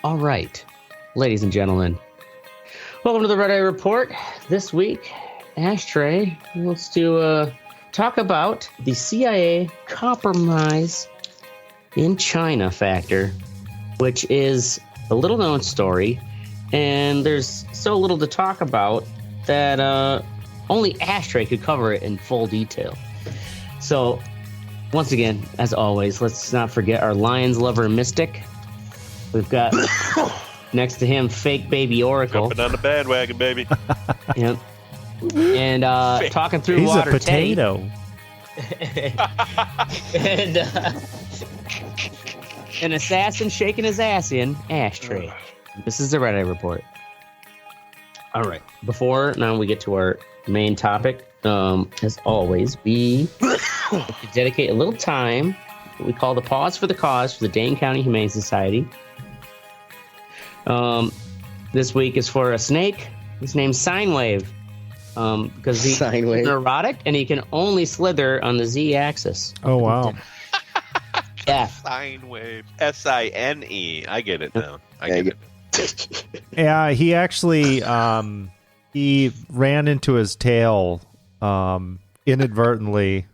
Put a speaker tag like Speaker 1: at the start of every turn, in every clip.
Speaker 1: All right, ladies and gentlemen, welcome to the Red Eye Report. This week, Ashtray wants to talk about the CIA compromise in China factor, which is a little known story, and there's so little to talk about that only Ashtray could cover it in full detail. So, once again, as always, let's not forget our Lions lover Mystic. We've got next to him Fake Baby Oracle.
Speaker 2: Jumping on the bandwagon, baby.
Speaker 1: Yep. And talking through
Speaker 3: He's
Speaker 1: water
Speaker 3: a potato.
Speaker 1: and an assassin shaking his ass in Ashtray. This is the Red Eye Report. All right. Before now we get to our main topic, as always, we like to dedicate a little time what we call the Pause for the Cause for the Dane County Humane Society. This week is for a snake. His name's Sinewave. Because he's neurotic and he can only slither on the Z-axis.
Speaker 3: Oh, wow.
Speaker 1: Yeah.
Speaker 2: Sine wave. S-I-N-E. I get it now. I get it.
Speaker 3: Yeah, he actually he ran into his tail inadvertently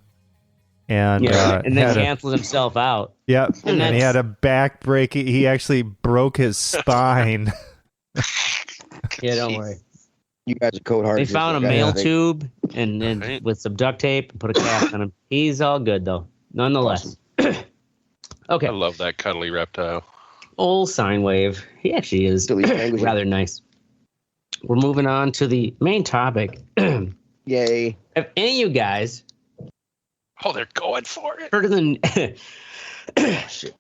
Speaker 3: and
Speaker 1: and then canceled himself out.
Speaker 3: Yeah, and he had a back break. He actually broke his spine.
Speaker 1: Yeah, don't worry.
Speaker 4: You guys are cold hearted.
Speaker 1: They found a mail tube and then with some duct tape and put a cast on him. He's all good though, nonetheless. Okay.
Speaker 2: I love that cuddly reptile.
Speaker 1: Old Sinewave. He actually is rather nice. We're moving on to the main topic.
Speaker 4: Yay.
Speaker 1: Have any of you guys
Speaker 2: they're going for it.
Speaker 1: heard of the shit.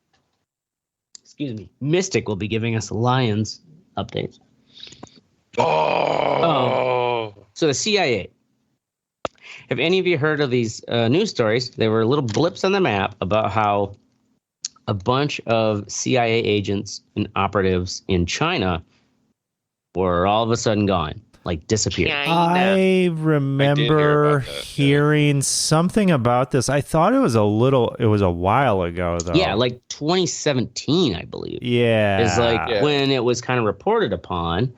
Speaker 1: Excuse me. Mystic will be giving us Lions updates. So the CIA. Have any of you heard of these news stories? They were little blips on the map about how a bunch of CIA agents and operatives in China were all of a sudden gone, like disappeared.
Speaker 3: I remember hearing something about this. I thought it was a while ago, though.
Speaker 1: Yeah, like 2017, I believe.
Speaker 3: Yeah.
Speaker 1: Is like when it was kind of reported upon.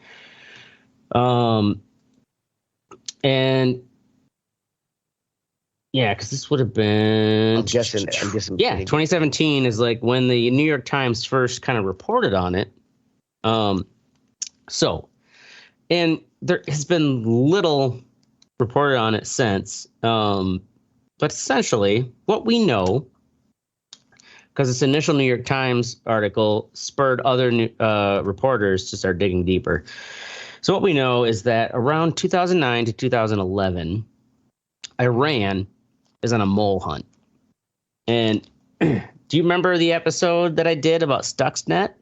Speaker 1: And yeah, because this would have been
Speaker 4: I'm guessing
Speaker 1: 2017 is like when the New York Times first kind of reported on it. And there has been little reported on it since. But essentially, what we know, because this initial New York Times article spurred other reporters to start digging deeper. So what we know is that around 2009 to 2011, Iran is on a mole hunt. And do you remember the episode that I did about Stuxnet?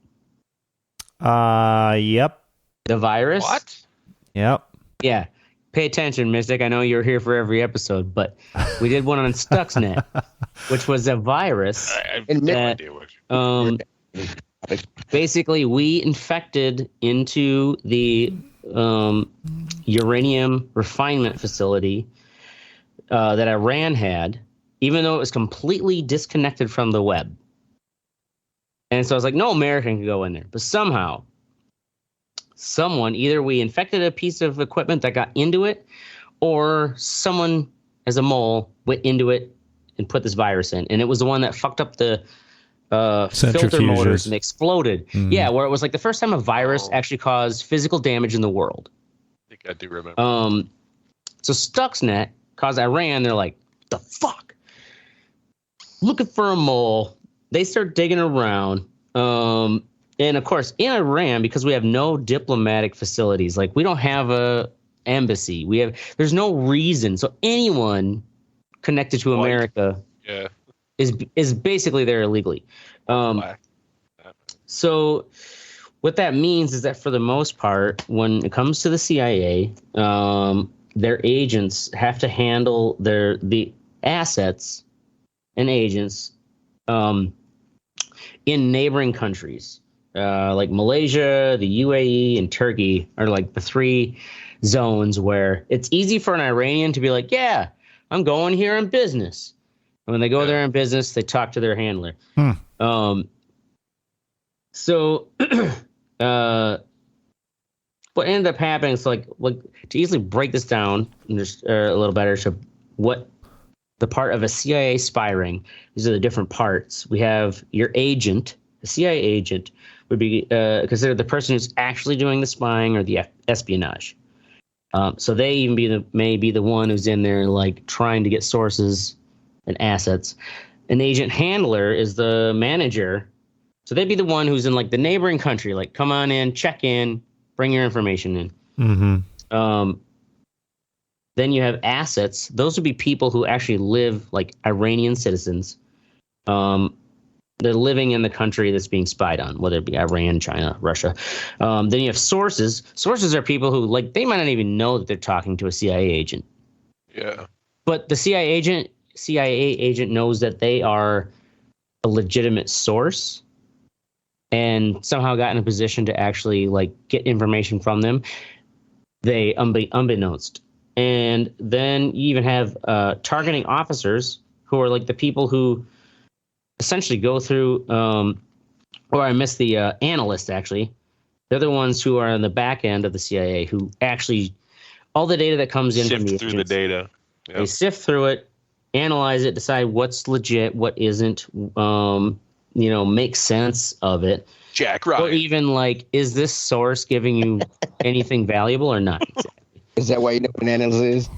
Speaker 3: Yep.
Speaker 1: The virus?
Speaker 2: What?
Speaker 3: Yep.
Speaker 1: Yeah. Pay attention, Mystic. I know you're here for every episode, but we did one on Stuxnet, which was a virus
Speaker 2: I have no idea what
Speaker 1: basically we infected into the uranium refinement facility that Iran had, even though it was completely disconnected from the web. And so I was like, no American can go in there. But somehow, either we infected a piece of equipment that got into it, or someone as a mole went into it and put this virus in. And it was the one that fucked up the filter motors and exploded. Mm. Yeah, where it was like the first time a virus actually caused physical damage in the world.
Speaker 2: I think I do remember.
Speaker 1: So Stuxnet caused Iran. They're like, the fuck? Looking for a mole. They start digging around. And of course, in Iran, because we have no diplomatic facilities, like we don't have a embassy. There's no reason. So anyone connected to America is basically there illegally. So what that means is that for the most part, when it comes to the CIA, their agents have to handle the assets and agents in neighboring countries. Like Malaysia, the UAE, and Turkey are like the three zones where it's easy for an Iranian to be like, yeah, I'm going here on business. And when they go there on business, they talk to their handler. So what ended up happening is like to easily break this down just a little better. So what the part of a CIA spy ring? These are the different parts. We have your agent. The CIA agent would be considered the person who's actually doing the spying or the espionage. So they even may be the one who's in there like trying to get sources and assets. An agent handler is the manager. So they'd be the one who's in like the neighboring country, like come on in, check in, bring your information in.
Speaker 3: Mm-hmm.
Speaker 1: Then you have assets. Those would be people who actually live like Iranian citizens. They're living in the country that's being spied on, whether it be Iran, China, Russia. Then you have sources. Sources are people who like they might not even know that they're talking to a CIA agent.
Speaker 2: Yeah.
Speaker 1: But the CIA agent knows that they are a legitimate source and somehow got in a position to actually like get information from them. They unbeknownst. And then you even have targeting officers who are like the people who essentially go through, or I missed the analyst actually. They're the ones who are on the back end of the CIA who actually, all the data that comes in from the
Speaker 2: through the data. Yep.
Speaker 1: They sift through it, analyze it, decide what's legit, what isn't, make sense of it.
Speaker 2: Jack Ryan.
Speaker 1: Or even like, is this source giving you anything valuable or not?
Speaker 4: Is that why you know what an analyst is?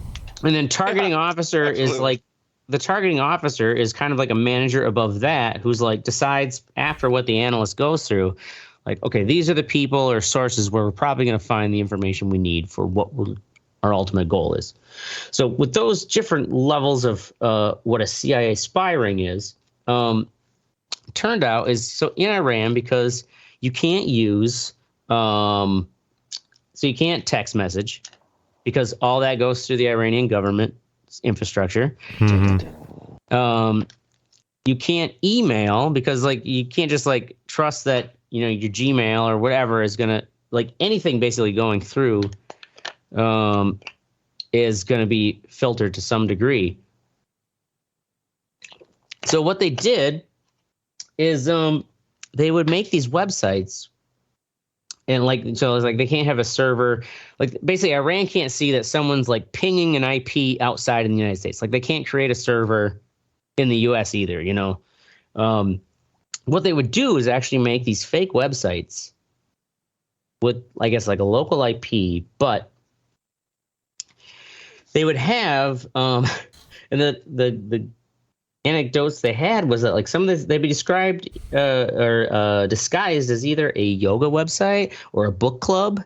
Speaker 1: And then targeting officer is like, the targeting officer is kind of like a manager above that who's like decides after what the analyst goes through, like, okay, these are the people or sources where we're probably going to find the information we need for what our ultimate goal is. So with those different levels of what a CIA spy ring is, turned out is so in Iran, because you can't use, so you can't text message because all that goes through the Iranian government infrastructure.
Speaker 3: Mm-hmm.
Speaker 1: You can't email because like you can't just like trust that your Gmail or whatever is gonna like anything basically going through is gonna be filtered to some degree. So what they did is they would make these websites. And so it's like they can't have a server. Like basically Iran can't see that someone's like pinging an IP outside in the United States. Like they can't create a server in the US either, What they would do is actually make these fake websites with, I guess, like a local IP, but they would have, and the anecdotes they had was that like some of this they'd be described or disguised as either a yoga website or a book club,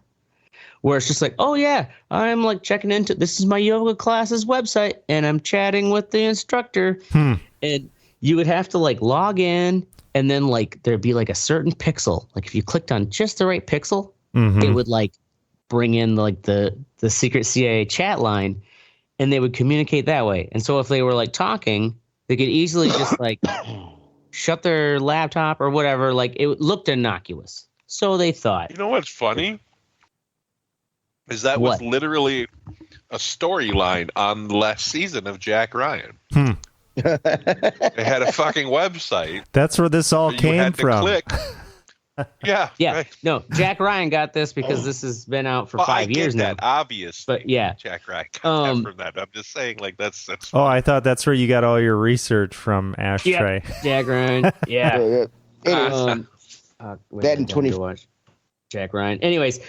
Speaker 1: where it's just like, oh yeah, I'm like checking into this is my yoga classes website and I'm chatting with the instructor. And you would have to like log in, and then like there'd be like a certain pixel, like if you clicked on just the right pixel, it would like bring in like the secret CIA chat line, and they would communicate that way. And so if they were like talking, they could easily just like shut their laptop or whatever. Like it looked innocuous. So they thought.
Speaker 2: You know what's funny? Is that was literally a storyline on the last season of Jack Ryan. They had a fucking website.
Speaker 3: That's where this all came from.
Speaker 2: Click. Yeah.
Speaker 1: Right. No, Jack Ryan got this because this has been out for 5 years now.
Speaker 2: Obviously.
Speaker 1: But yeah,
Speaker 2: Jack Ryan got that from that. I'm just saying, like that's.
Speaker 3: Oh, I thought that's where you got all your research from, Ashtray.
Speaker 1: Yep. Jack Ryan. Yeah.
Speaker 4: That in 20.
Speaker 1: Jack Ryan. Anyways,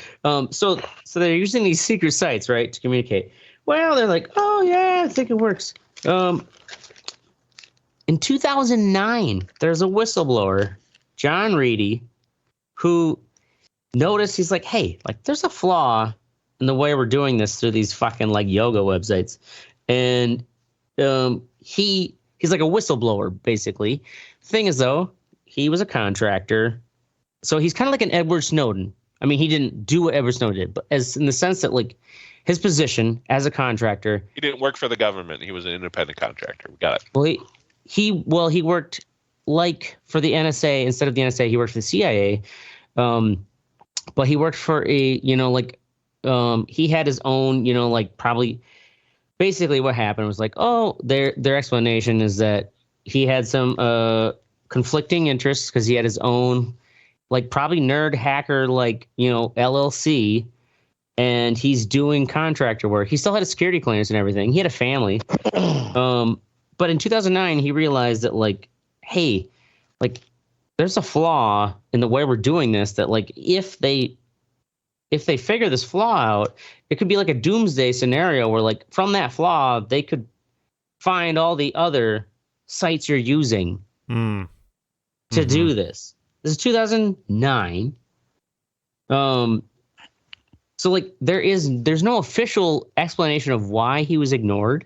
Speaker 1: so they're using these secret sites, right, to communicate. Well, they're like, oh yeah, I think it works. In 2009, there's a whistleblower, John Reedy, who noticed, he's like, hey, like there's a flaw in the way we're doing this through these fucking like yoga websites. And he's like a whistleblower, basically. Thing is, though, he was a contractor. So he's kind of like an Edward Snowden. I mean, he didn't do what Edward Snowden did, but as in the sense that like his position as a contractor.
Speaker 2: He didn't work for the government. He was an independent contractor. We got it.
Speaker 1: Well, he worked like for the NSA instead of the NSA. He worked for the CIA, but he worked for a he had his own probably basically what happened was like their explanation is that he had some conflicting interests because he had his own like probably Nerd Hacker, like, LLC, and he's doing contractor work. He still had a security clearance and everything. He had a family. But in 2009, he realized that, like, hey, like, there's a flaw in the way we're doing this, that, like, if they figure this flaw out, it could be like a doomsday scenario where, like, from that flaw, they could find all the other sites you're using to do this. This is 2009. So, like, there's no official explanation of why he was ignored.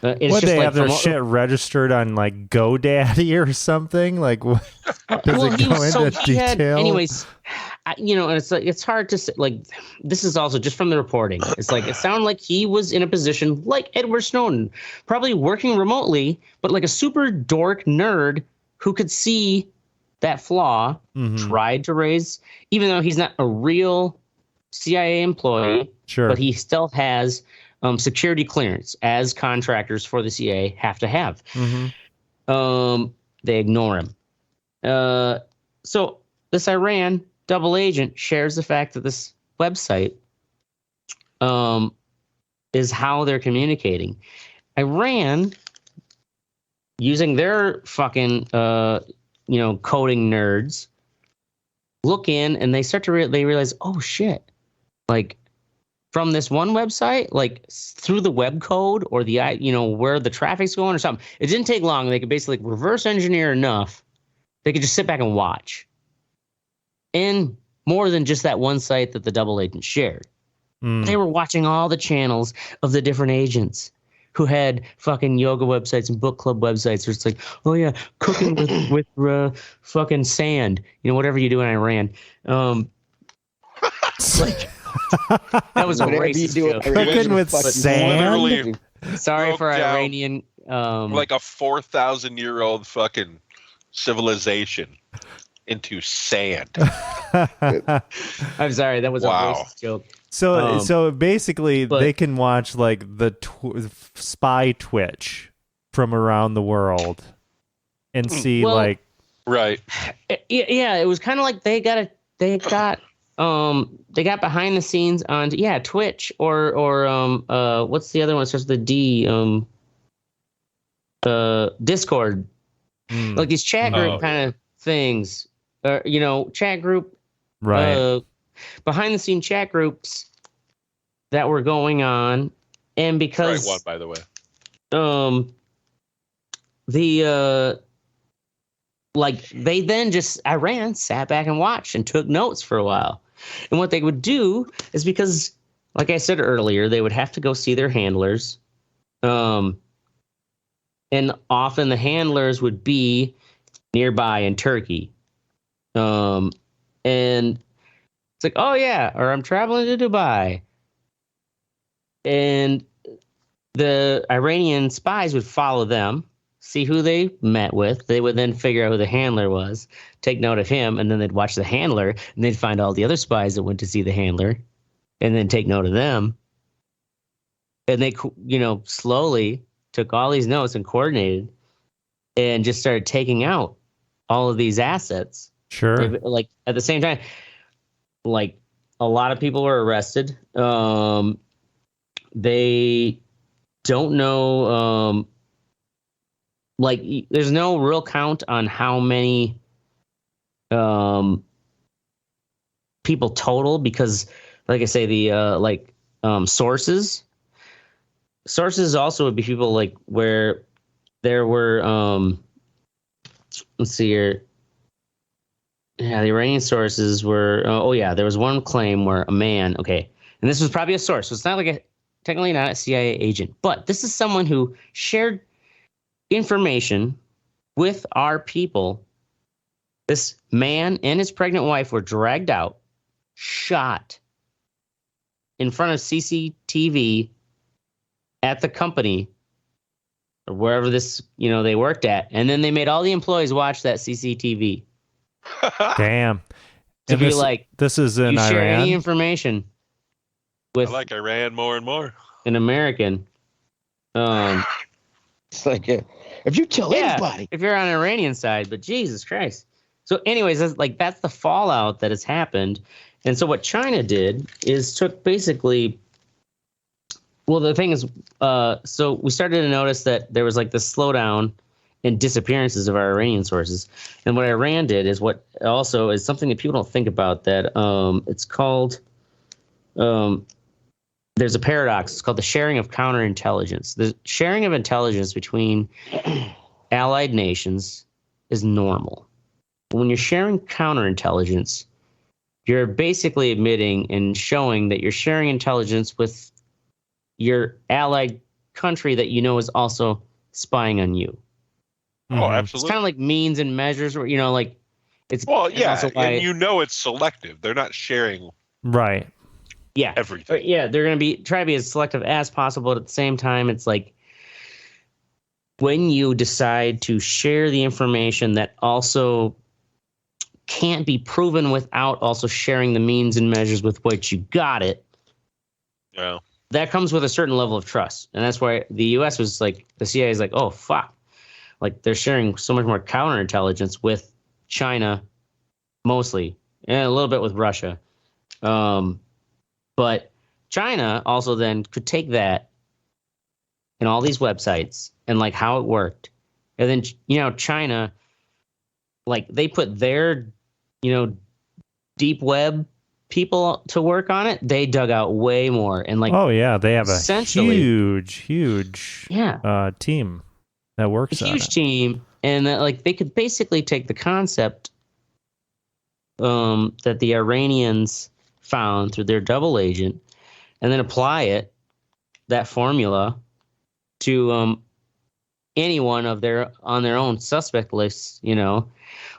Speaker 1: It's
Speaker 3: Would
Speaker 1: just
Speaker 3: they
Speaker 1: like
Speaker 3: have their shit registered on, like, GoDaddy or something? Like, what, does it go into detail?
Speaker 1: Anyways, and it's like, it's hard to say. Like, this is also just from the reporting. It's like, it sounded like he was in a position like Edward Snowden, probably working remotely, but like a super dork nerd who could see that flaw, tried to raise, even though he's not a real CIA employee, but he still has security clearance, as contractors for the CIA have to have. They ignore him. So this Iran double agent shares the fact that this website is how they're communicating. Iran, using their fucking coding nerds, look in and they start to they realize, oh shit, like, from this one website, like, through the web code or the where the traffic's going or something, it didn't take long. They could basically reverse engineer enough. They could just sit back and watch. And more than just that one site that the double agent shared. They were watching all the channels of the different agents who had fucking yoga websites and book club websites. Where it's like, oh yeah, cooking with fucking sand, whatever you do in Iran. Like, that was a racist joke.
Speaker 3: Cooking with sand.
Speaker 1: Sorry for Iranian.
Speaker 2: Like a 4,000-year-old fucking civilization into sand.
Speaker 1: I'm sorry, that was a racist joke.
Speaker 3: So basically, they can watch, like, the spy Twitch from around the world and see, like,
Speaker 2: right.
Speaker 1: Yeah, it was kind of like they got behind the scenes on Twitch or what's the other one? It starts with the D. Discord, like these chat group kind of things, chat group,
Speaker 3: right?
Speaker 1: Behind the scene chat groups that were going on, and because
Speaker 2: right one, by the way,
Speaker 1: they then just Iran sat back and watched and took notes for a while. And what they would do is, because, like I said earlier, they would have to go see their handlers. And often the handlers would be nearby in Turkey. And it's like, oh yeah, or I'm traveling to Dubai. And the Iranian spies would follow them, see who they met with. They would then figure out who the handler was, take note of him, and then they'd watch the handler, and they'd find all the other spies that went to see the handler, and then take note of them. And they, slowly took all these notes and coordinated and just started taking out all of these assets.
Speaker 3: Sure.
Speaker 1: Like, at the same time, like, a lot of people were arrested. They don't know, like, there's no real count on how many people total, because, like I say, the sources also would be people, like, where there were let's see here. Yeah, the Iranian sources were there was one claim where a man, and this was probably a source, so it's not like technically not a CIA agent, but this is someone who shared information with our people. This man and his pregnant wife were dragged out, shot in front of CCTV at the company or wherever this, they worked at. And then they made all the employees watch that CCTV.
Speaker 3: Damn.
Speaker 1: To be like,
Speaker 3: this is in
Speaker 1: you share
Speaker 3: Iran?
Speaker 1: any information with
Speaker 2: I like Iran more and more.
Speaker 1: An American.
Speaker 4: It's like, if you tell anybody.
Speaker 1: If you're on the Iranian side, but Jesus Christ. So, anyways, that's the fallout that has happened. And so, what China did is took basically. Well, the thing is, so we started to notice that there was like this slowdown in disappearances of our Iranian sources. And what Iran did is what also is something that people don't think about, that it's called, there's a paradox. It's called the sharing of counterintelligence. The sharing of intelligence between allied nations is normal. When you're sharing counterintelligence, you're basically admitting and showing that you're sharing intelligence with your allied country that you know is also spying on you.
Speaker 2: Oh, absolutely.
Speaker 1: It's kind of like means and measures, where it's
Speaker 2: and you know it's selective. They're not sharing everything.
Speaker 1: Yeah, they're going to try to be as selective as possible, but at the same time, it's like when you decide to share the information that also can't be proven without also sharing the means and measures with which you got it.
Speaker 2: Yeah.
Speaker 1: That comes with a certain level of trust. And that's why the U.S. was like, the CIA is like, oh, fuck. Like, they're sharing so much more counterintelligence with China, mostly, and a little bit with Russia. But China also then could take that and all these websites and, like, how it worked. And then, China, like, they put their, deep web people to work on it. They dug out way more, and like,
Speaker 3: oh yeah, they have a huge team that works on it. A huge
Speaker 1: team, and like they could basically take the concept that the Iranians found through their double agent, and then apply that formula to anyone on their own suspect list.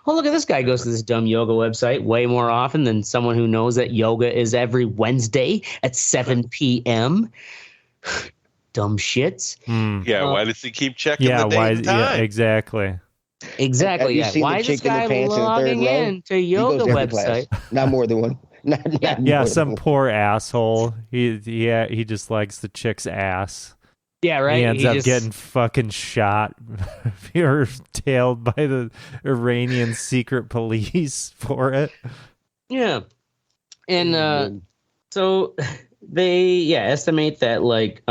Speaker 1: Oh, look at this guy goes to this dumb yoga website way more often than someone who knows that yoga is every Wednesday at 7 p.m. Dumb shits.
Speaker 2: Yeah, why does he keep checking the date and time?
Speaker 3: Yeah, exactly.
Speaker 1: Exactly. Yeah. Why is this guy logging in to yoga website?
Speaker 4: Not more than one. Not
Speaker 3: some poor asshole. He just likes the chick's ass.
Speaker 1: Yeah, right.
Speaker 3: He ends up getting fucking shot or tailed by the Iranian secret police for it.
Speaker 1: Yeah. And so they estimate that like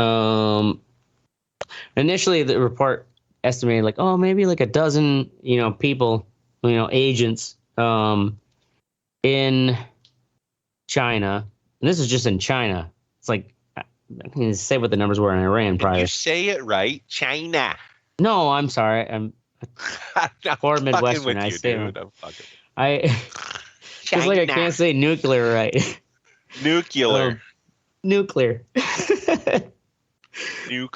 Speaker 1: initially the report estimated like, oh, maybe like a dozen, people, agents in China. And this is just in China. It's like, I can say what the numbers were in Iran prior.
Speaker 2: You say it right, China.
Speaker 1: No, I'm sorry. I'm poor Midwestern. I say it. It's like I can't say nuclear right.
Speaker 2: Nuclear.
Speaker 1: Nuclear.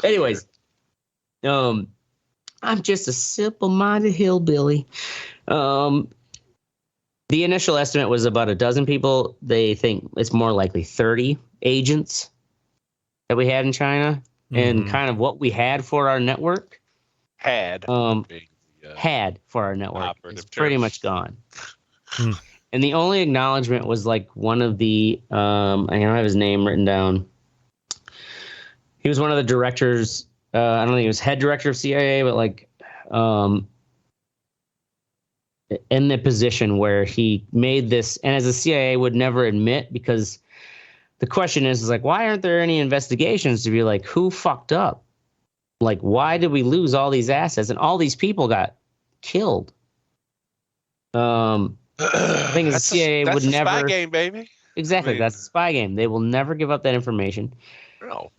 Speaker 1: Anyways, I'm just a simple-minded hillbilly. The initial estimate was about a dozen people. They think it's more likely 30 agents that we had in China, and kind of what we had for our network. Had for our network. It's pretty much gone. And the only acknowledgement was like one of the, I don't have his name written down. He was one of the directors. I don't think he was head director of CIA, but like in the position where he made this, and as the CIA would never admit, because the question is like, why aren't there any investigations to be like, who fucked up? Like, why did we lose all these assets and all these people got killed? The thing is, the CIA would never.
Speaker 2: That's a spy game, baby.
Speaker 1: Exactly, that's a spy game. They will never give up that information.
Speaker 2: No.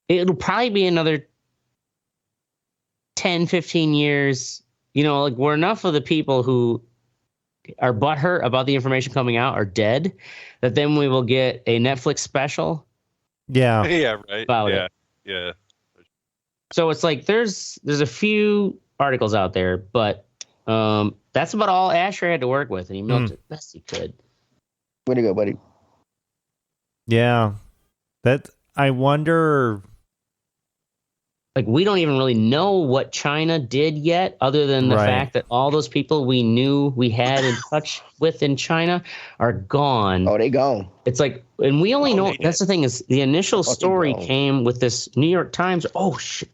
Speaker 1: It'll probably be another 10, 15 years. Like where enough of the people who are butthurt about the information coming out are dead, that then we will get a Netflix special.
Speaker 3: Yeah.
Speaker 2: Yeah, right.
Speaker 1: About it.
Speaker 2: Yeah.
Speaker 1: So it's like there's a few articles out there, but that's about all Asher had to work with, and he milked it best he could.
Speaker 4: Way to go, buddy.
Speaker 3: Yeah. I wonder.
Speaker 1: Like, we don't even really know what China did yet, other than the fact that all those people we knew we had in touch with in China are gone.
Speaker 4: Oh, they gone.
Speaker 1: It's like, and we only know, that's the thing, is the initial story came with this New York Times. Oh, shit.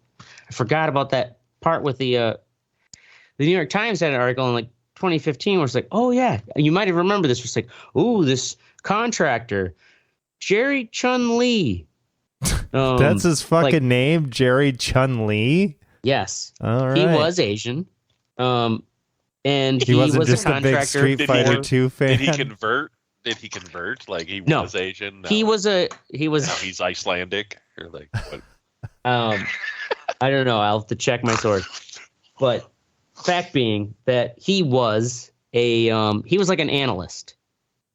Speaker 1: I forgot about that part with the New York Times had an article, and like 2015 where it's like, oh yeah, you might have remembered this. It's like, ooh, this contractor, Jerry Chun Lee.
Speaker 3: That's his fucking name, Jerry Chun Lee.
Speaker 1: Yes,
Speaker 3: all right.
Speaker 1: He was Asian, and
Speaker 3: he wasn't
Speaker 1: was
Speaker 3: just
Speaker 1: a contractor.
Speaker 3: A big Street Fighter 2 fan.
Speaker 2: Did he convert? Like he was Asian? No.
Speaker 1: He was. Now
Speaker 2: he's Icelandic or like what?
Speaker 1: I don't know. I'll have to check my source. But fact being that he was like an analyst.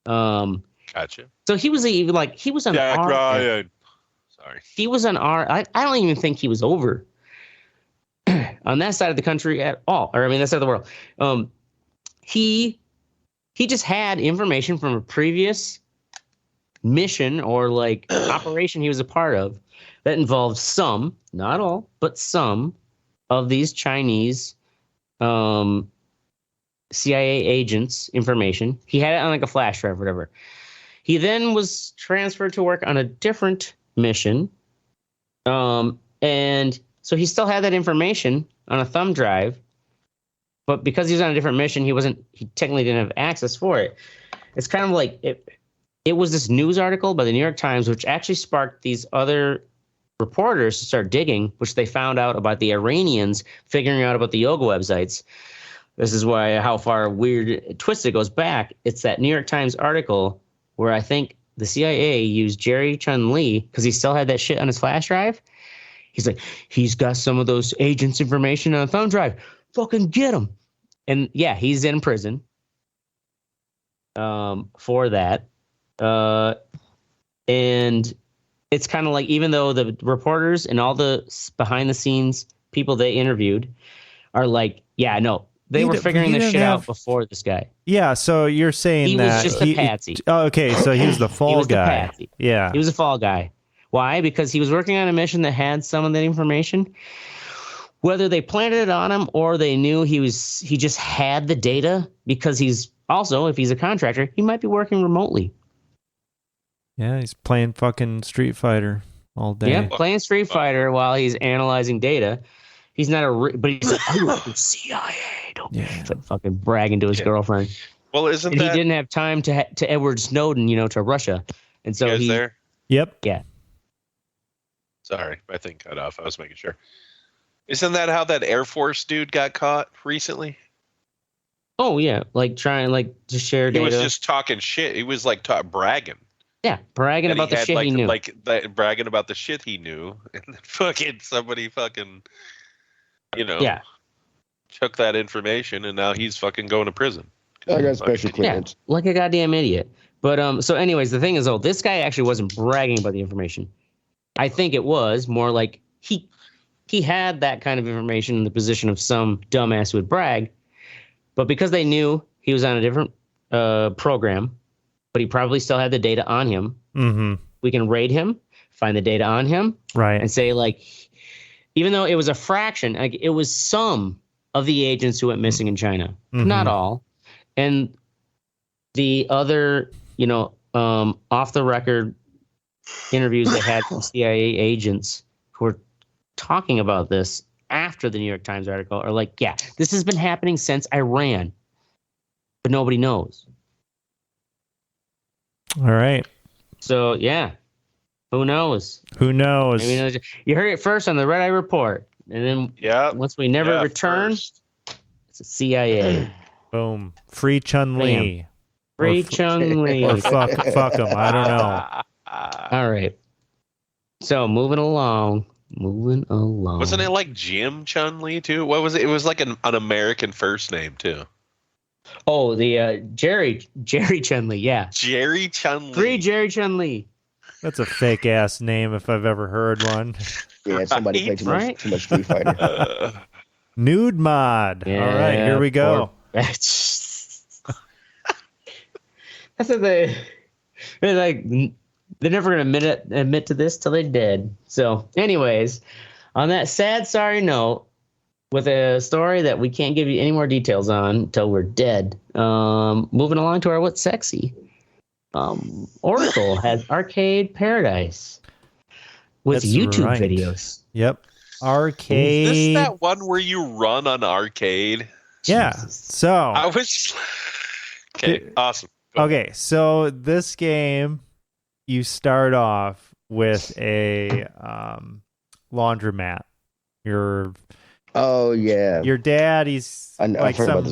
Speaker 2: Gotcha.
Speaker 1: So he was an
Speaker 2: Jack
Speaker 1: R.
Speaker 2: Ryan. Sorry.
Speaker 1: He was an R. I don't even think he was over on that side of the country at all. Or I mean that side of the world. He just had information from a previous mission or like operation he was a part of that involved some, not all, but some of these Chinese CIA agents' information. He had it on like a flash drive or whatever. He then was transferred to work on a different mission. And so he still had that information on a thumb drive, but because he was on a different mission, he technically didn't have access for it. It's kind of like it was this news article by the New York Times, which actually sparked these other reporters to start digging, which they found out about the Iranians figuring out about the yoga websites. This is how far weird twisted it goes back. It's that New York Times article where I think the CIA used Jerry Chun Lee because he still had that shit on his flash drive. He's like, he's got some of those agents' information on a thumb drive. Fucking get him. And yeah, he's in prison for that. And it's kind of like, even though the reporters and all the behind the scenes people they interviewed are like, yeah, no, they were figuring this shit out before this guy.
Speaker 3: Yeah, so you're saying
Speaker 1: he
Speaker 3: that
Speaker 1: was just a patsy.
Speaker 3: Okay, so he was the fall guy.
Speaker 1: The patsy.
Speaker 3: Yeah,
Speaker 1: he was a fall guy. Why? Because he was working on a mission that had some of that information. Whether they planted it on him or they knew he just had the data, because he's also, if he's a contractor, he might be working remotely.
Speaker 3: Yeah, he's playing fucking Street Fighter all day.
Speaker 1: Yeah, playing Street Fighter while he's analyzing data. He's not but he's like, I work with CIA. He's like fucking bragging to his girlfriend.
Speaker 2: Well, he
Speaker 1: didn't have time to Edward Snowden, to Russia, and so
Speaker 2: he there.
Speaker 3: Yep.
Speaker 1: Yeah.
Speaker 2: Sorry, my thing cut off. I was making sure. Isn't that how that Air Force dude got caught recently?
Speaker 1: Oh yeah, like trying to share data.
Speaker 2: He was just talking shit. He was like bragging.
Speaker 1: Yeah, bragging about the shit he knew.
Speaker 2: Bragging about the shit he knew, and then somebody took that information, and now he's fucking going to prison.
Speaker 4: I got special clearance.
Speaker 1: Yeah, like a goddamn idiot. But so anyways, the thing is, this guy actually wasn't bragging about the information. I think it was more like he had that kind of information in the position of some dumbass who would brag, but because they knew he was on a different program, but he probably still had the data on him.
Speaker 3: Mm-hmm.
Speaker 1: We can raid him, find the data on him,
Speaker 3: right,
Speaker 1: and say even though it was a fraction, it was some of the agents who went missing in China, not all, and the other, off the record interviews they had from CIA agents who were talking about this after the New York Times article are like, yeah, this has been happening since Iran, but nobody knows.
Speaker 3: All right.
Speaker 1: So yeah, who knows?
Speaker 3: Who knows?
Speaker 1: You heard it first on the Red Eye Report, and then once we never return, it's a CIA.
Speaker 3: Boom. Free Chun Li.
Speaker 1: Free Chun Li.
Speaker 3: Or fuck him. I don't know.
Speaker 1: All right. So moving along.
Speaker 2: Wasn't it like Jim Chun Li too? What was it? It was like an American first name too.
Speaker 1: Oh, the Jerry Chun Li. Yeah.
Speaker 2: Jerry Chun Li.
Speaker 1: Free Jerry Chun Li.
Speaker 3: That's a fake ass name if I've ever heard one.
Speaker 4: Yeah, somebody played too much Street Fighter.
Speaker 3: Nude mod.
Speaker 1: Yeah,
Speaker 3: all right, here we go.
Speaker 1: That's what they're like. They're never gonna admit to this till they're dead. So, anyways, on that sad, sorry note, with a story that we can't give you any more details on until we're dead. Moving along to our What's Sexy. Oracle has Arcade Paradise with YouTube videos.
Speaker 3: Yep. Arcade.
Speaker 2: Is this that one where you run on arcade?
Speaker 3: Yeah.
Speaker 1: Jesus.
Speaker 3: So
Speaker 2: I was okay. Awesome.
Speaker 3: Okay, so this game, you start off with a laundromat. Your dad, he's like some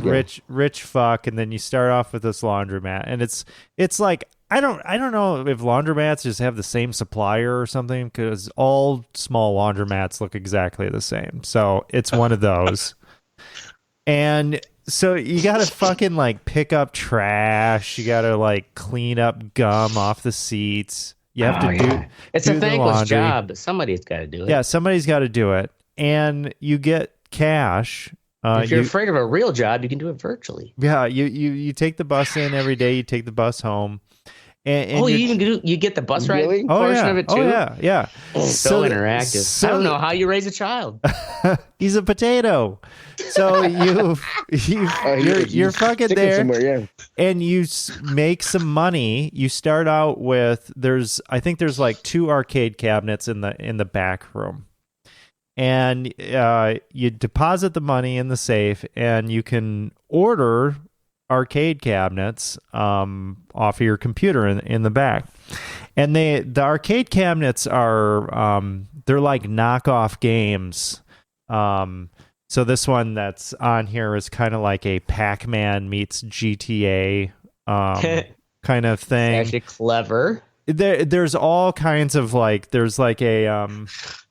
Speaker 3: rich fuck, and then you start off with this laundromat, and it's like I don't know if laundromats just have the same supplier or something, because all small laundromats look exactly the same. So it's one of those. And so you gotta fucking like pick up trash. You gotta like clean up gum off the seats. You have to do.
Speaker 1: It's a thankless job, but somebody's got to do it.
Speaker 3: Yeah, somebody's got to do it, and you get cash.
Speaker 1: If you're afraid of a real job, you can do it virtually.
Speaker 3: Yeah, you take the bus in every day. You take the bus home. And
Speaker 1: you get the bus ride portion of it too?
Speaker 3: Oh, yeah.
Speaker 1: So interactive. I don't know how you raise a child.
Speaker 3: He's a potato. So you're fucking there, and you make some money. You start out with I think there's like 2 arcade cabinets in the back room, and you deposit the money in the safe, and you can order arcade cabinets off of your computer in the back. And the arcade cabinets are they're like knockoff games. So this one that's on here is kind of like a Pac-Man meets GTA kind of thing.
Speaker 1: It's actually clever.
Speaker 3: There's all kinds of like, there's like a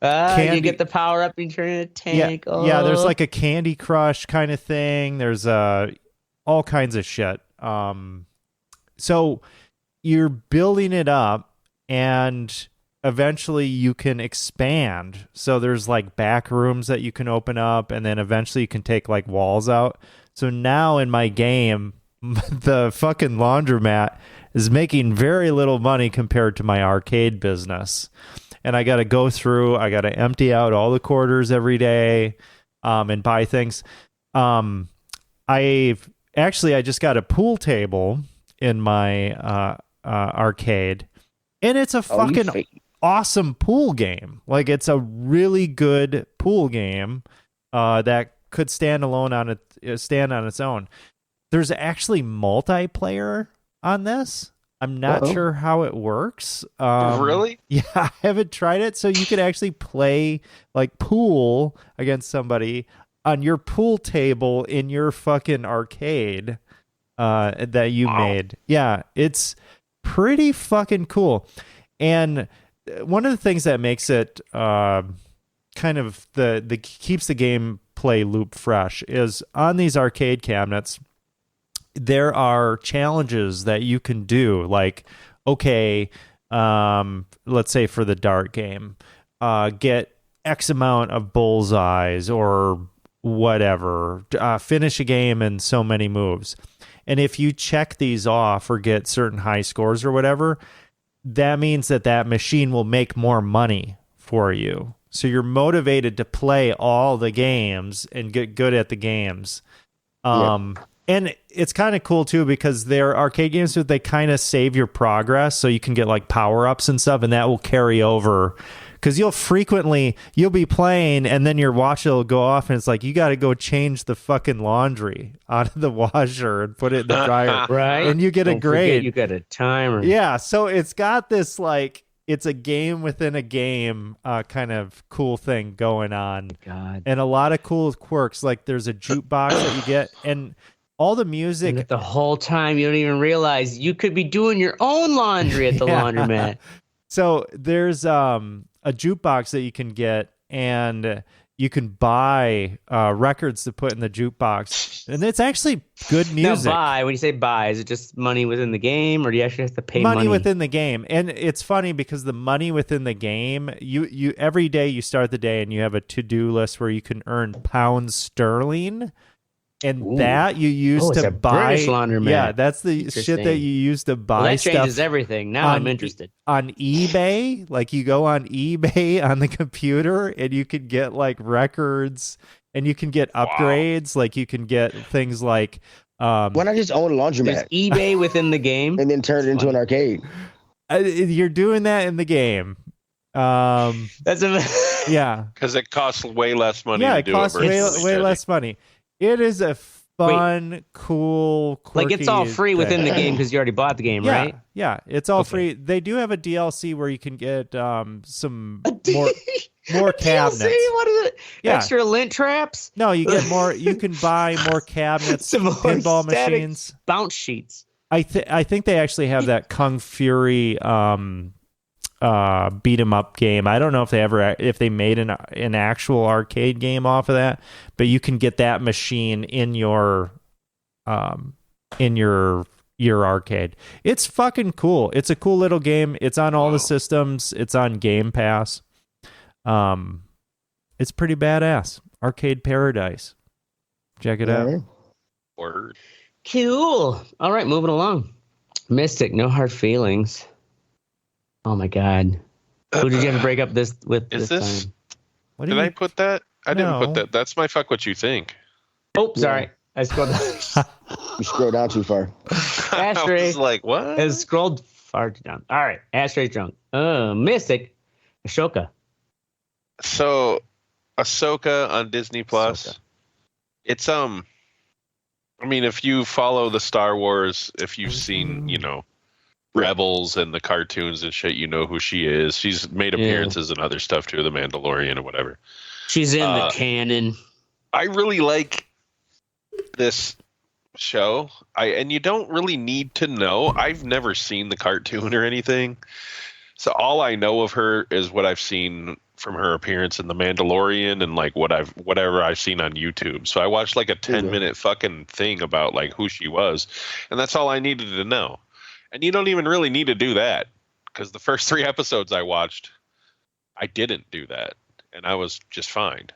Speaker 1: you get the power up and you turn in a tank.
Speaker 3: Yeah, there's like a Candy Crush kind of thing. There's all kinds of shit. So you're building it up, and eventually you can expand. So there's like back rooms that you can open up, and then eventually you can take like walls out. So now in my game, the fucking laundromat is making very little money compared to my arcade business. And I got to go through, I got to empty out all the quarters every day and buy things. I just got a pool table in my arcade, and it's a fucking awesome pool game. Like, it's a really good pool game that could stand on its own. There's actually multiplayer on this. I'm not sure how it works.
Speaker 2: Really?
Speaker 3: Yeah, I haven't tried it. So you could actually play like pool against somebody on your pool table in your fucking arcade that you made. Yeah, it's pretty fucking cool. And one of the things that makes it kind of the keeps the gameplay loop fresh is on these arcade cabinets, there are challenges that you can do. Like, okay, let's say for the dart game, get X amount of bullseyes or whatever, finish a game in so many moves. And if you check these off or get certain high scores or whatever, that means that machine will make more money for you. So you're motivated to play all the games and get good at the games. And it's kind of cool too, because they're arcade games, but they kind of save your progress, so you can get like power-ups and stuff, and that will carry over. Because you'll be playing, and then your watch will go off, and it's like, you got to go change the fucking laundry out of the washer and put it in the dryer.
Speaker 1: Right.
Speaker 3: And you get a grade.
Speaker 1: You got a timer.
Speaker 3: Yeah, so it's got this, like, it's a game within a game kind of cool thing going on.
Speaker 1: God.
Speaker 3: And a lot of cool quirks. Like, there's a jukebox that you get, and all the music.
Speaker 1: And the whole time you don't even realize you could be doing your own laundry at the laundromat.
Speaker 3: So there's a jukebox that you can get, and you can buy records to put in the jukebox, and it's actually good music.
Speaker 1: Now, when you say buy, is it just money within the game, or do you actually have to pay money?
Speaker 3: Money within the game. And it's funny because the money within the game, you every day you start the day and you have a to-do list where you can earn pounds sterling. And that you use to buy.
Speaker 1: British laundromat.
Speaker 3: Yeah, that's the shit that you use to buy stuff.
Speaker 1: That changes everything. Now I'm interested.
Speaker 3: On eBay, like you go on eBay on the computer, and you can get like records, and you can get upgrades. Like you can get things like.
Speaker 4: Why not just own a laundromat?
Speaker 1: There's eBay within the game,
Speaker 4: and then turn it into an arcade.
Speaker 3: You're doing that in the game.
Speaker 1: That's
Speaker 3: yeah,
Speaker 2: because it costs way less money.
Speaker 3: Yeah,
Speaker 2: to
Speaker 3: it costs way less money. It is a fun, cool, quirky.
Speaker 1: Like it's all free within the game because you already bought the game,
Speaker 3: yeah,
Speaker 1: right?
Speaker 3: Yeah, it's all free. They do have a DLC where you can get some more cabinets.
Speaker 1: What is it?
Speaker 3: Yeah.
Speaker 1: Extra lint traps?
Speaker 3: No, you get more. You can buy more cabinets,
Speaker 1: Some more
Speaker 3: pinball
Speaker 1: static
Speaker 3: machines,
Speaker 1: bounce sheets.
Speaker 3: I think they actually have that Kung Fury beat 'em up game. I don't know if they made an actual arcade game off of that, but you can get that machine in your arcade. It's fucking cool. It's a cool little game. It's on all the systems. It's on Game Pass. It's pretty badass. Arcade Paradise. Check it out.
Speaker 2: Word.
Speaker 1: Cool. All right, moving along. Mystic, No Hard Feelings. Oh my God. Who did you have to break up this with
Speaker 2: Is
Speaker 1: this
Speaker 2: this?
Speaker 1: time?
Speaker 2: Did I put that? I didn't put
Speaker 3: No.
Speaker 2: that. That's my fuck what you think.
Speaker 1: Oh, sorry. I scrolled down.
Speaker 4: You scroll down too far.
Speaker 1: Ashtray
Speaker 2: I was like, what?
Speaker 1: has scrolled far down. All right. Ashtray's drunk. Mystic, Ashoka.
Speaker 2: So, Ahsoka on Disney Plus.
Speaker 1: Ahsoka.
Speaker 2: It's I mean, if you follow the Star Wars, if you've seen, Rebels and the cartoons and shit, you know who she is. She's made appearances and other stuff too, The Mandalorian or whatever.
Speaker 1: She's in the canon.
Speaker 2: I really like this show. And you don't really need to know. I've never seen the cartoon or anything. So all I know of her is what I've seen from her appearance in The Mandalorian and like whatever I've seen on YouTube. So I watched like a 10-minute fucking thing about like who she was, and that's all I needed to know. And you don't even really need to do that, because the first 3 episodes I watched, I didn't do that, and I was just fine.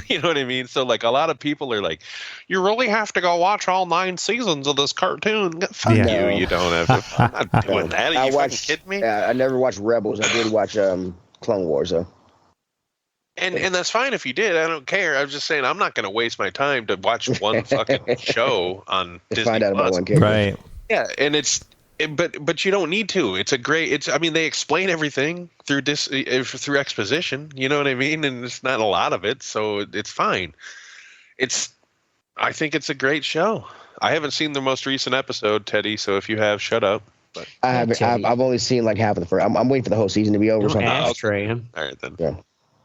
Speaker 2: You know what I mean? So like a lot of people are like, you really have to go watch all 9 seasons of this cartoon. Fuck you. You don't have to. I'm not doing that. Are you fucking kidding me?
Speaker 4: I never watched Rebels. I did watch Clone Wars though.
Speaker 2: And that's fine if you did. I don't care. I was just saying I'm not going to waste my time to watch one fucking show on Disney
Speaker 4: Find out about
Speaker 2: Plus.
Speaker 4: one character.
Speaker 3: Right.
Speaker 2: Yeah, and but you don't need to. I mean, they explain everything through exposition. You know what I mean? And it's not a lot of it, so it's fine. I think it's a great show. I haven't seen the most recent episode, Teddy. So if you have, shut up. But
Speaker 4: I haven't. I've only seen like half of the first. I'm waiting for the whole season to be over.
Speaker 1: Ashtray.
Speaker 2: all right then.
Speaker 4: Yeah.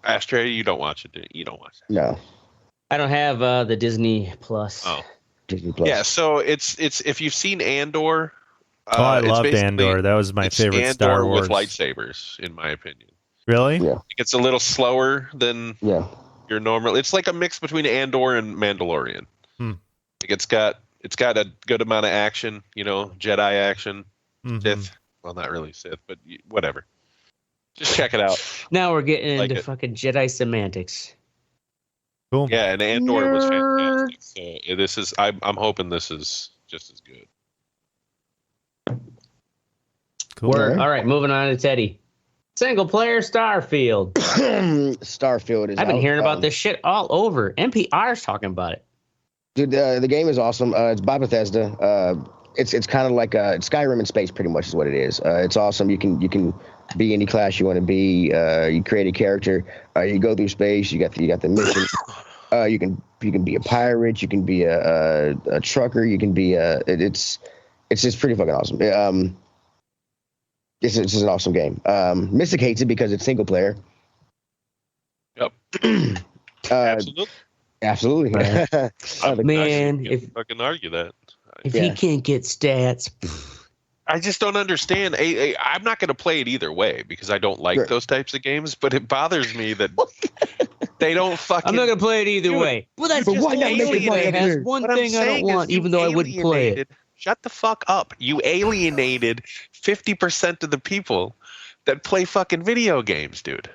Speaker 2: Ashtray, you don't watch it. You don't watch it.
Speaker 4: No.
Speaker 1: I don't have the Disney Plus.
Speaker 2: Oh.
Speaker 4: Disney Plus.
Speaker 2: Yeah, so it's if you've seen Andor.
Speaker 3: I loved Andor. That was my favorite
Speaker 2: Andor
Speaker 3: Star Wars.
Speaker 2: with lightsabers, in my opinion.
Speaker 3: Really?
Speaker 4: Yeah.
Speaker 2: It's a little slower than your normal. It's like a mix between Andor and Mandalorian. Like it's got a good amount of action, Jedi action. Sith. Well, not really Sith, but whatever. Just check it out.
Speaker 1: Now we're getting into fucking Jedi semantics.
Speaker 3: Cool.
Speaker 2: Yeah, and Andor was fantastic. So this is. I'm hoping this is just as good.
Speaker 3: Cool.
Speaker 1: All right, moving on to Teddy. Single player Starfield.
Speaker 4: Starfield is.
Speaker 1: I've been hearing about this shit all over. NPR's talking about it.
Speaker 4: Dude, the game is awesome. It's by Bethesda. It's kind of like Skyrim in space, pretty much is what it is. It's awesome. You can be any class you want to be. You create a character. You go through space. You got the mission. You can be a pirate. You can be a trucker. You can be it's just pretty fucking awesome. It's an awesome game. Mystic hates it because it's single player.
Speaker 2: Yep.
Speaker 4: Absolutely.
Speaker 1: Man,
Speaker 2: if I can argue that.
Speaker 1: If he can't get stats.
Speaker 2: I just don't understand. I'm not going to play it either way because I don't like those types of games, but it bothers me that they don't fucking...
Speaker 1: I'm not going to play it either way. Well, that's just alien. That's one thing I don't want, even though I wouldn't play it.
Speaker 2: Shut the fuck up. You alienated 50% of the people that play fucking video games, dude.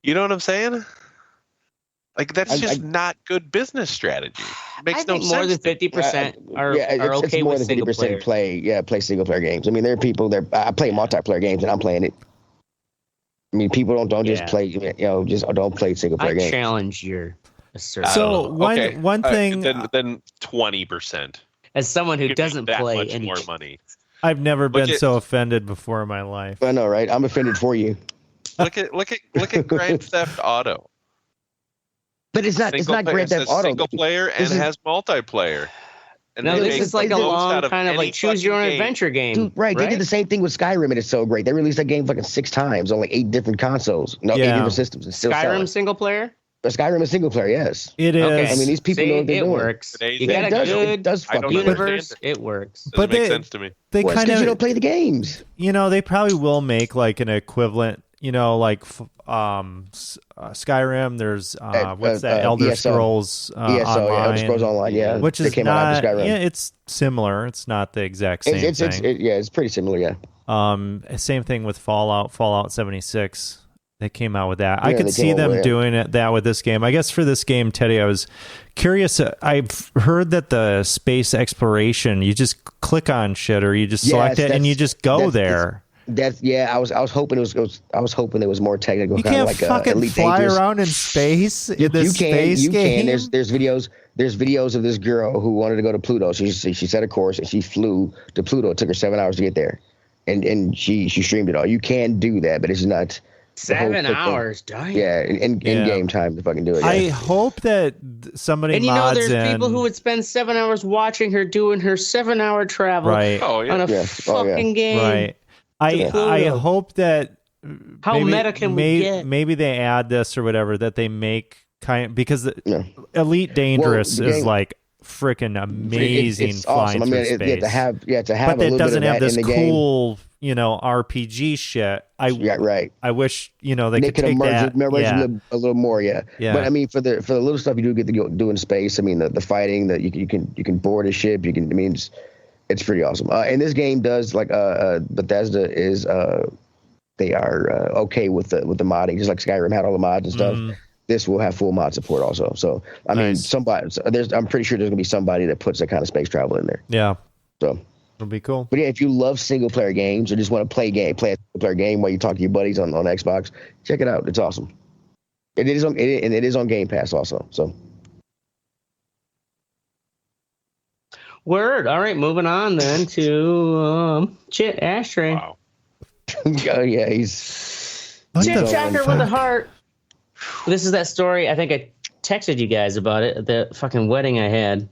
Speaker 2: You know what I'm saying? Like, that's just not good business strategy. It makes no sense.
Speaker 1: More than 50% are okay with single player.
Speaker 4: Play single player games. I mean, there are people there. I play multiplayer games and I'm playing it. I mean, people don't just play, just don't play single player games.
Speaker 1: I challenge your assertion.
Speaker 3: So one thing,
Speaker 2: then 20%.
Speaker 1: As someone who doesn't play any
Speaker 2: more money.
Speaker 3: I've never been so offended before in my life.
Speaker 4: I know, right? I'm offended for you.
Speaker 2: Look at Grand Theft Auto.
Speaker 4: But it's not Grand Theft Auto.
Speaker 2: Single player and
Speaker 4: This is-
Speaker 2: has multiplayer. And
Speaker 1: No,
Speaker 2: they
Speaker 1: this
Speaker 2: make
Speaker 1: is like a
Speaker 2: the most
Speaker 1: long
Speaker 2: out of
Speaker 1: kind of
Speaker 2: any
Speaker 1: like choose your own
Speaker 2: fucking game.
Speaker 1: adventure game.
Speaker 4: Dude, right. They did the same thing with Skyrim, and it's so great. They released that game fucking 6 times on like 8 different consoles. No, 8
Speaker 3: Yeah.
Speaker 4: different systems. It's still
Speaker 1: Skyrim
Speaker 4: selling.
Speaker 1: single player.
Speaker 4: But Skyrim is single player, yes.
Speaker 3: It is.
Speaker 1: Okay.
Speaker 4: I mean, these people
Speaker 1: See,
Speaker 4: know what they're
Speaker 1: it
Speaker 4: doing.
Speaker 1: works.
Speaker 2: Today's
Speaker 1: You
Speaker 2: day,
Speaker 1: got a
Speaker 4: It does,
Speaker 1: good
Speaker 4: it does
Speaker 2: I don't
Speaker 4: fucking work.
Speaker 1: universe.
Speaker 2: understand
Speaker 1: It works.
Speaker 2: Doesn't
Speaker 3: But
Speaker 2: make
Speaker 3: they-
Speaker 2: sense to me.
Speaker 3: They
Speaker 4: Well, it's
Speaker 3: kind
Speaker 4: 'cause you don't
Speaker 3: of,
Speaker 4: play the games.
Speaker 3: they probably will make like an equivalent, like Skyrim. There's what's that? Elder
Speaker 4: ESO.
Speaker 3: Scrolls
Speaker 4: ESO, yeah,
Speaker 3: Online,
Speaker 4: Elder Scrolls Online, yeah.
Speaker 3: which
Speaker 4: They
Speaker 3: is
Speaker 4: came out
Speaker 3: not.
Speaker 4: after Skyrim.
Speaker 3: Yeah, it's similar. It's not the exact same
Speaker 4: It's
Speaker 3: thing.
Speaker 4: it's pretty similar, yeah.
Speaker 3: Same thing with Fallout 76. They came out with that. I
Speaker 4: Yeah,
Speaker 3: could
Speaker 4: they
Speaker 3: see
Speaker 4: came out
Speaker 3: them
Speaker 4: with it.
Speaker 3: doing that with this game. I guess for this game, Teddy, I was curious. I've heard that the space exploration, you just click on shit or you just select it and you just go there.
Speaker 4: I was hoping it was more technical.
Speaker 3: You
Speaker 4: kinda
Speaker 3: can't
Speaker 4: like,
Speaker 3: fucking
Speaker 4: Elite
Speaker 3: fly
Speaker 4: Dangerous.
Speaker 3: around in space in this space game.
Speaker 4: There's videos of this girl who wanted to go to Pluto. She set a course and she flew to Pluto. It took her 7 hours to get there, and she streamed it all. You can do that, but it's not the whole
Speaker 1: 7
Speaker 4: thing.
Speaker 1: hours. Dying.
Speaker 4: Yeah, in game time to fucking do it. Yeah.
Speaker 3: I hope that somebody
Speaker 1: And
Speaker 3: mods
Speaker 1: there's
Speaker 3: in.
Speaker 1: people who would spend 7 hours watching her doing her 7-hour travel
Speaker 3: Right.
Speaker 2: Oh, yeah.
Speaker 1: on a
Speaker 4: Yeah. Oh, yeah.
Speaker 1: fucking game.
Speaker 3: Right. I
Speaker 1: Pluto.
Speaker 3: hope that
Speaker 1: How meta can we get?
Speaker 3: Maybe they add this or whatever that they make because the
Speaker 4: Yeah.
Speaker 3: Elite Dangerous
Speaker 4: the
Speaker 3: is
Speaker 4: game-
Speaker 3: like freaking amazing
Speaker 4: It's
Speaker 3: flying
Speaker 4: awesome. I mean,
Speaker 3: through space.
Speaker 4: to have
Speaker 3: but
Speaker 4: a
Speaker 3: it
Speaker 4: little bit
Speaker 3: doesn't
Speaker 4: of
Speaker 3: have
Speaker 4: that
Speaker 3: this
Speaker 4: in the game.
Speaker 3: cool, RPG shit.
Speaker 4: Yeah, right.
Speaker 3: I wish they
Speaker 4: They
Speaker 3: could
Speaker 4: could
Speaker 3: take that.
Speaker 4: merge
Speaker 3: Yeah.
Speaker 4: a little more, yeah.
Speaker 3: Yeah.
Speaker 4: But I mean, for the little stuff you do get to do in space, I mean, the fighting that you can board a ship, you can. I mean, it's pretty awesome. And this game does Bethesda is they are okay with the modding, just like Skyrim had all the mods and stuff.
Speaker 3: Mhm.
Speaker 4: This will have full mod support also. So I mean,
Speaker 3: Nice.
Speaker 4: I'm pretty sure there's gonna be somebody that puts that kind of space travel in there.
Speaker 3: Yeah.
Speaker 4: So.
Speaker 3: It'll be cool.
Speaker 4: But yeah, if you love single player games or just want to play a single player game while you talk to your buddies on Xbox, check it out. It's awesome. It is on Game Pass also. So
Speaker 1: Word. All right, moving on then to Chit Ashtray.
Speaker 2: Wow.
Speaker 4: oh yeah, he's
Speaker 3: What
Speaker 1: Chit
Speaker 3: the
Speaker 1: Chatter
Speaker 3: fuck?
Speaker 1: with a heart. This is that story. I think I texted you guys about it at the fucking wedding I had,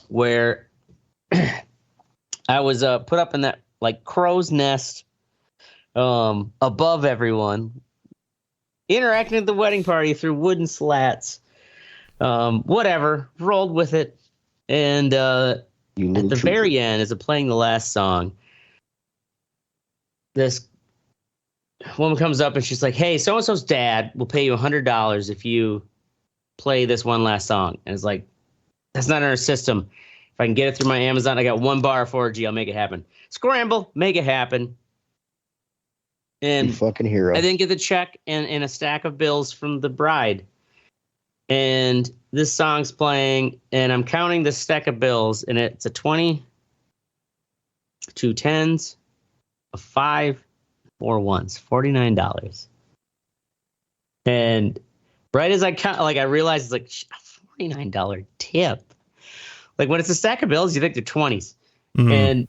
Speaker 1: where I was put up in that like crow's nest above everyone, interacting at the wedding party through wooden slats. Whatever, rolled with it. And at the very end, as it playing the last song, this woman comes up and she's like, "Hey, so and so's dad will pay you $100 if you play this one last song." And it's like, that's not in our system. If I can get it through my Amazon, I got one bar for G. I'll make it happen. Scramble, make it happen.
Speaker 4: you
Speaker 1: And
Speaker 4: fucking hero.
Speaker 1: I didn't get the check and a stack of bills from the bride. And this song's playing, and I'm counting the stack of bills, and it's a 20, 2 10s, a 5, 4 1s, $49. And right as I count, I realized it's like a $49 tip. Like when it's a stack of bills, you think they're 20s.
Speaker 3: Mhm.
Speaker 1: And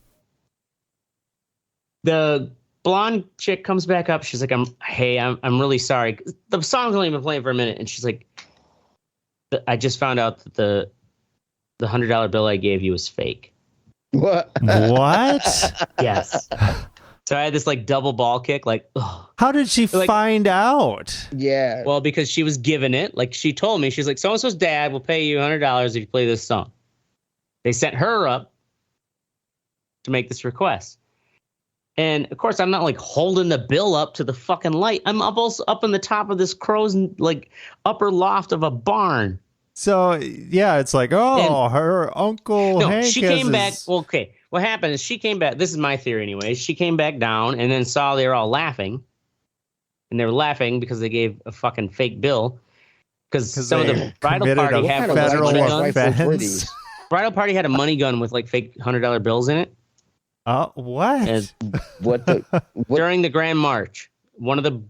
Speaker 1: the blonde chick comes back up. She's like, I'm really sorry. The song's only been playing for a minute. And she's like, I just found out that the $100 bill I gave you was fake.
Speaker 4: What?
Speaker 3: What?
Speaker 1: Yes. So I had this like double ball kick, like, ugh.
Speaker 3: How did she
Speaker 1: Like-
Speaker 3: find out?
Speaker 4: Yeah.
Speaker 1: Well, because she was given it. Like she told me, she's like, so-and-so's dad will pay you $100 if you play this song. They sent her up to make this request. And of course, I'm not like holding the bill up to the fucking light. I'm also up in the top of this crow's like upper loft of a barn.
Speaker 3: So yeah, it's like, her uncle
Speaker 1: No,
Speaker 3: Hank
Speaker 1: she
Speaker 3: has
Speaker 1: came back.
Speaker 3: his-
Speaker 1: Well, okay, what happened is she came back. This is my theory, anyways. She came back down and then saw they were all laughing, and they were laughing because they gave a fucking fake bill. Because some of
Speaker 3: they
Speaker 1: the bridal
Speaker 3: committed
Speaker 1: party
Speaker 3: a
Speaker 1: had
Speaker 4: What kind of
Speaker 3: federal
Speaker 1: money
Speaker 4: license
Speaker 1: guns.
Speaker 4: plates were
Speaker 3: offense.
Speaker 4: these?
Speaker 1: Bridal party had a money gun with like fake $100 bills in it.
Speaker 3: What?
Speaker 1: And
Speaker 4: What the? What?
Speaker 1: during the Grand March, one of the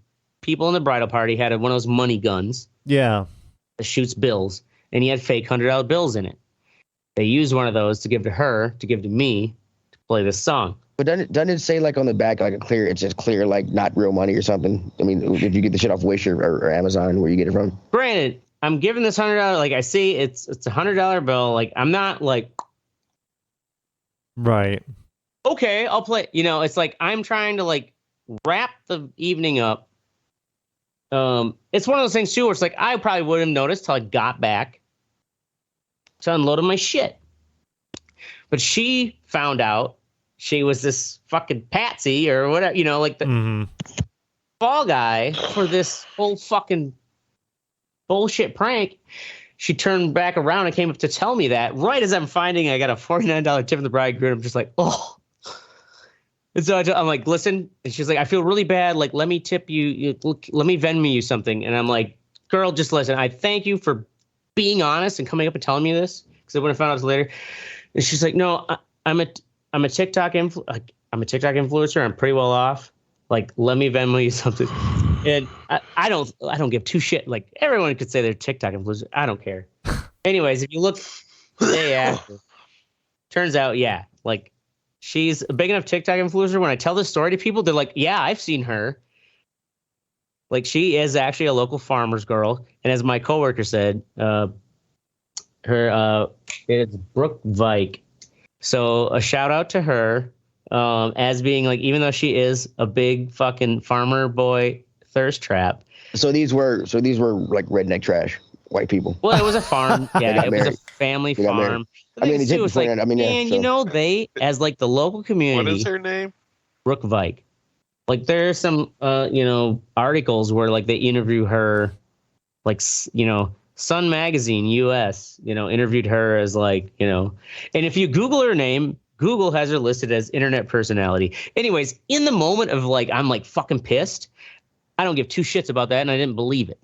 Speaker 1: people in the bridal party had one of those money guns
Speaker 3: Yeah.
Speaker 1: that shoots bills, and he had fake $100 bills in it. They used one of those to give to her, to give to me, to play this song.
Speaker 4: But doesn't it say like on the back like a clear? It says clear, like not real money or something. I mean, if you get the shit off Wish or Amazon, where you get it from?
Speaker 1: Granted, I'm giving this $100. Like I see it's $100 bill. Like I'm not like,
Speaker 3: Right.
Speaker 1: okay, I'll play. You know, it's like I'm trying to like wrap the evening up. It's one of those things too where it's like I probably wouldn't have noticed till I got back to unloading my shit. But she found out she was this fucking patsy or whatever, you know, like the fall guy for this whole fucking bullshit prank. She turned back around and came up to tell me that right as I'm finding I got a $49 tip from the bridegroom. I'm just like, oh. And so I'm like, listen. And she's like, I feel really bad. Like, let me tip you. Let me Venmo you something. And I'm like, girl, just listen. I thank you for being honest and coming up and telling me this because I wouldn't have found out till later. And she's like, no, I'm a TikTok influencer. I'm pretty well off. Like, let me Venmo you something. And I don't give two shit. Like everyone could say they're TikTok influencer. I don't care. Anyways, if you look the day after, turns out, yeah, like she's a big enough TikTok influencer. When I tell this story to people, they're like, yeah, I've seen her. Like she is actually a local farmer's girl. And as my coworker said, it's Brooke Vike. So a shout out to her as being like, even though she is a big fucking farmer boy thirst trap.
Speaker 4: So these were like redneck trash white people.
Speaker 1: Well, it was a farm. Yeah, it was
Speaker 4: married.
Speaker 1: a family
Speaker 4: They got married.
Speaker 1: farm.
Speaker 4: I mean,
Speaker 1: too, it's like,
Speaker 4: I mean, yeah,
Speaker 1: man,
Speaker 4: so-
Speaker 1: you know, they as like the local community.
Speaker 2: What is her name?
Speaker 1: Brooke Vike. Like there's some you know, articles where like they interview her, like you know, Sun Magazine US, you know, interviewed her as like, you know, and if you Google her name, Google has her listed as internet personality. Anyways, in the moment of like, I'm like fucking pissed. I don't give two shits about that, and I didn't believe it.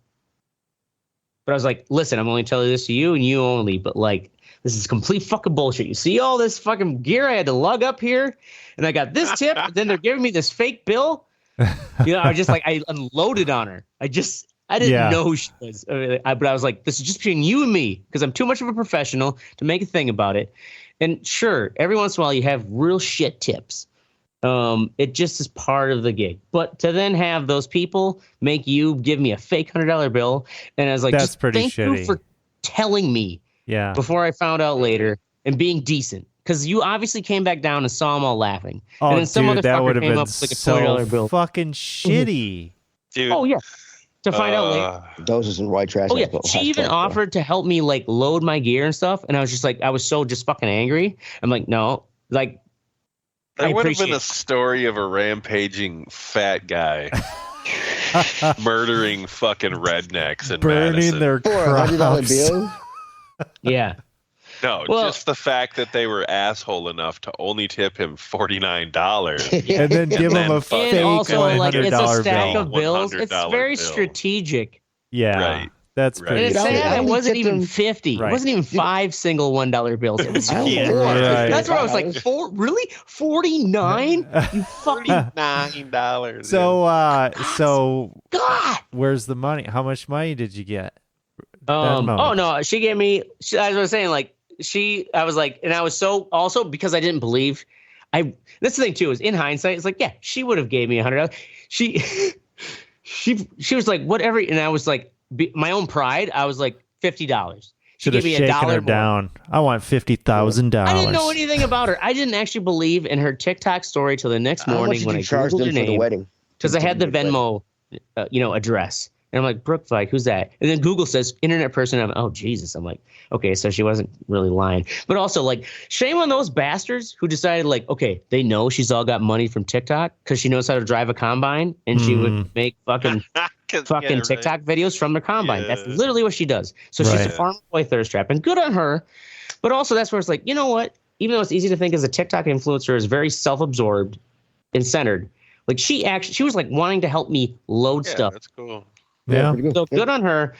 Speaker 1: But I was like, listen, I'm only telling this to you and you only, but like, this is complete fucking bullshit. You see all this fucking gear I had to lug up here, and I got this tip, and then they're giving me this fake bill. You know, I just like, I unloaded on her. I didn't know who she was. But I was like, this is just between you and me, because I'm too much of a professional to make a thing about it. And sure, every once in a while you have real shit tips. It just is part of the gig. But to then have those people make you give me a fake $100 bill, and I was like,
Speaker 3: That's
Speaker 1: just
Speaker 3: pretty
Speaker 1: thank
Speaker 3: shitty.
Speaker 1: you for telling me before I found out later and being decent. Because you obviously came back down and saw them all laughing.
Speaker 3: Oh,
Speaker 1: and then some
Speaker 3: dude, that would
Speaker 1: motherfucker
Speaker 3: have
Speaker 1: came
Speaker 3: been
Speaker 1: up with like a
Speaker 3: so
Speaker 1: $20 bill.
Speaker 3: fucking shitty.
Speaker 2: Dude,
Speaker 1: Oh, yeah. To find out later.
Speaker 4: Those are some white trash.
Speaker 1: Oh, yeah. She even offered to help me like load my gear and stuff. And I was just like, I was so just fucking angry. I'm like, no, like,
Speaker 2: that
Speaker 1: I
Speaker 2: would have been
Speaker 1: appreciate
Speaker 2: a story of a rampaging fat guy murdering fucking rednecks in
Speaker 3: Burning
Speaker 2: Madison.
Speaker 3: their
Speaker 4: for a $100
Speaker 3: crops.
Speaker 4: bill.
Speaker 1: yeah.
Speaker 2: No,
Speaker 1: Well-
Speaker 2: just the fact that they were asshole enough to only tip him $49.
Speaker 3: And then give
Speaker 2: then
Speaker 3: them a
Speaker 2: fucking-
Speaker 3: fake
Speaker 1: And also, like, it's a
Speaker 3: $100
Speaker 1: stack
Speaker 3: bill.
Speaker 1: of bills. It's
Speaker 2: $100
Speaker 1: very
Speaker 2: bill.
Speaker 1: strategic.
Speaker 3: Yeah,
Speaker 2: Right.
Speaker 3: that's
Speaker 2: Right.
Speaker 3: pretty
Speaker 1: And it's
Speaker 4: Dude, I
Speaker 1: sad it
Speaker 4: only
Speaker 1: wasn't
Speaker 4: tipped
Speaker 1: even
Speaker 4: them-
Speaker 1: 50.
Speaker 3: Right.
Speaker 1: It wasn't even 5 single $1 bills. It was 4.
Speaker 2: Yeah.
Speaker 3: Right.
Speaker 1: That's where I was like, 4? Really? 49? You fucking
Speaker 2: $49.
Speaker 3: So
Speaker 1: God.
Speaker 3: where's the money? How much money did you get?
Speaker 1: Oh no, she gave me. I was saying like I was like, and I was so also because I didn't believe. That's the thing too is in hindsight, it's like yeah, she would have gave me $100. She was like whatever, and I was like my own pride. I was like $50. She
Speaker 3: Should have
Speaker 1: gave me
Speaker 3: shaken
Speaker 1: $1
Speaker 3: her
Speaker 1: more.
Speaker 3: down. I want $50,000.
Speaker 1: I didn't know anything about her. I didn't actually believe in her TikTok story till the next
Speaker 4: How much
Speaker 1: morning
Speaker 4: did
Speaker 1: when
Speaker 4: you
Speaker 1: I
Speaker 4: charge
Speaker 1: googled
Speaker 4: them
Speaker 1: her
Speaker 4: for the
Speaker 1: name
Speaker 4: wedding?
Speaker 1: because I had the Venmo, address. And I'm like, Brooke Vike, who's that? And then Google says internet person. I'm oh Jesus. I'm like, okay, so she wasn't really lying. But also like, shame on those bastards who decided like, okay, they know she's all got money from TikTok because she knows how to drive a combine and she would make fucking TikTok videos from the combine.
Speaker 2: Yeah.
Speaker 1: That's literally what she does. So she's a
Speaker 3: Right.
Speaker 1: farmer boy thirst trap, and good on her. But also that's where it's like, you know what? Even though it's easy to think as a TikTok influencer is very self-absorbed and centered. Like she was like wanting to help me load
Speaker 2: Yeah,
Speaker 1: stuff.
Speaker 2: that's cool.
Speaker 3: Yeah.
Speaker 4: pretty good.
Speaker 1: So good on her.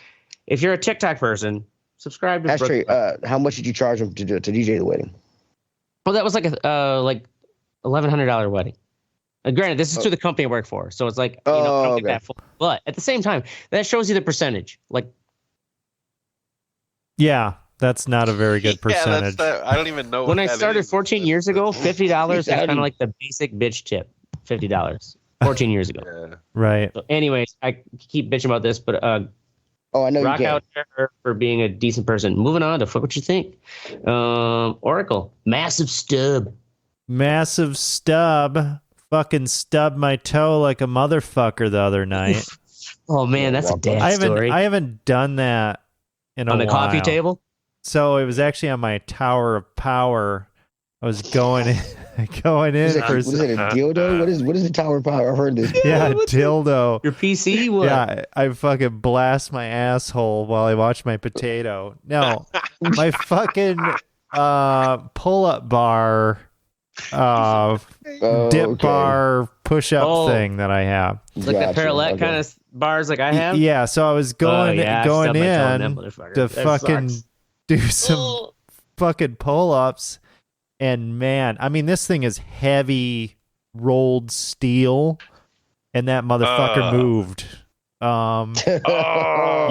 Speaker 1: If you're a TikTok person, subscribe to
Speaker 4: Ashtray,
Speaker 1: Brooke.
Speaker 4: how much did you charge them to DJ the wedding?
Speaker 1: Well, that was like a $1,100 wedding. Granted, this is to the company I work for, so it's like I don't get
Speaker 4: okay.
Speaker 1: that full. But at the same time, that shows you the percentage. Like
Speaker 3: Yeah, that's not a very good
Speaker 2: Yeah,
Speaker 3: percentage.
Speaker 2: I don't even know.
Speaker 1: when
Speaker 2: what
Speaker 1: I
Speaker 2: that
Speaker 1: started
Speaker 2: is.
Speaker 1: 14 years ago, $50 is
Speaker 4: Yeah, I
Speaker 1: kind of
Speaker 4: mean-
Speaker 1: like the basic bitch tip. $50. 14 years ago.
Speaker 2: Yeah.
Speaker 3: Right.
Speaker 1: So anyways, I keep bitching about this, but
Speaker 4: Oh, I know
Speaker 1: Rock
Speaker 4: you can.
Speaker 1: out to her for being a decent person. Moving on to fuck what you think. Oracle, massive stub.
Speaker 3: Massive stub. Fucking stubbed my toe like a motherfucker the other night.
Speaker 1: Oh man, that's a dad story.
Speaker 3: I haven't done that in a
Speaker 1: On the
Speaker 3: while.
Speaker 1: coffee table.
Speaker 3: So it was actually on my Tower of Power. I was going in,
Speaker 4: What is
Speaker 3: for
Speaker 4: it, a dildo? What is the Tower of Power? I've heard this.
Speaker 3: yeah, dildo.
Speaker 1: Your PC. What?
Speaker 3: Yeah, I fucking blast my asshole while I watch my potato. No, my fucking pull-up bar,
Speaker 4: Oh,
Speaker 3: dip
Speaker 4: okay.
Speaker 3: bar push-up
Speaker 1: Oh.
Speaker 3: thing that I have.
Speaker 1: Like
Speaker 4: Gotcha,
Speaker 1: the parallel
Speaker 4: okay.
Speaker 1: kind of bars like I have.
Speaker 3: Yeah, so I was going
Speaker 1: I
Speaker 3: going
Speaker 1: stubbed my toe in
Speaker 3: in
Speaker 1: that motherfucker.
Speaker 3: to
Speaker 1: That
Speaker 3: fucking
Speaker 1: sucks.
Speaker 3: do some
Speaker 1: Oh.
Speaker 3: fucking pull-ups, and man, I mean, this thing is heavy rolled steel, and that motherfucker moved.
Speaker 2: Oh,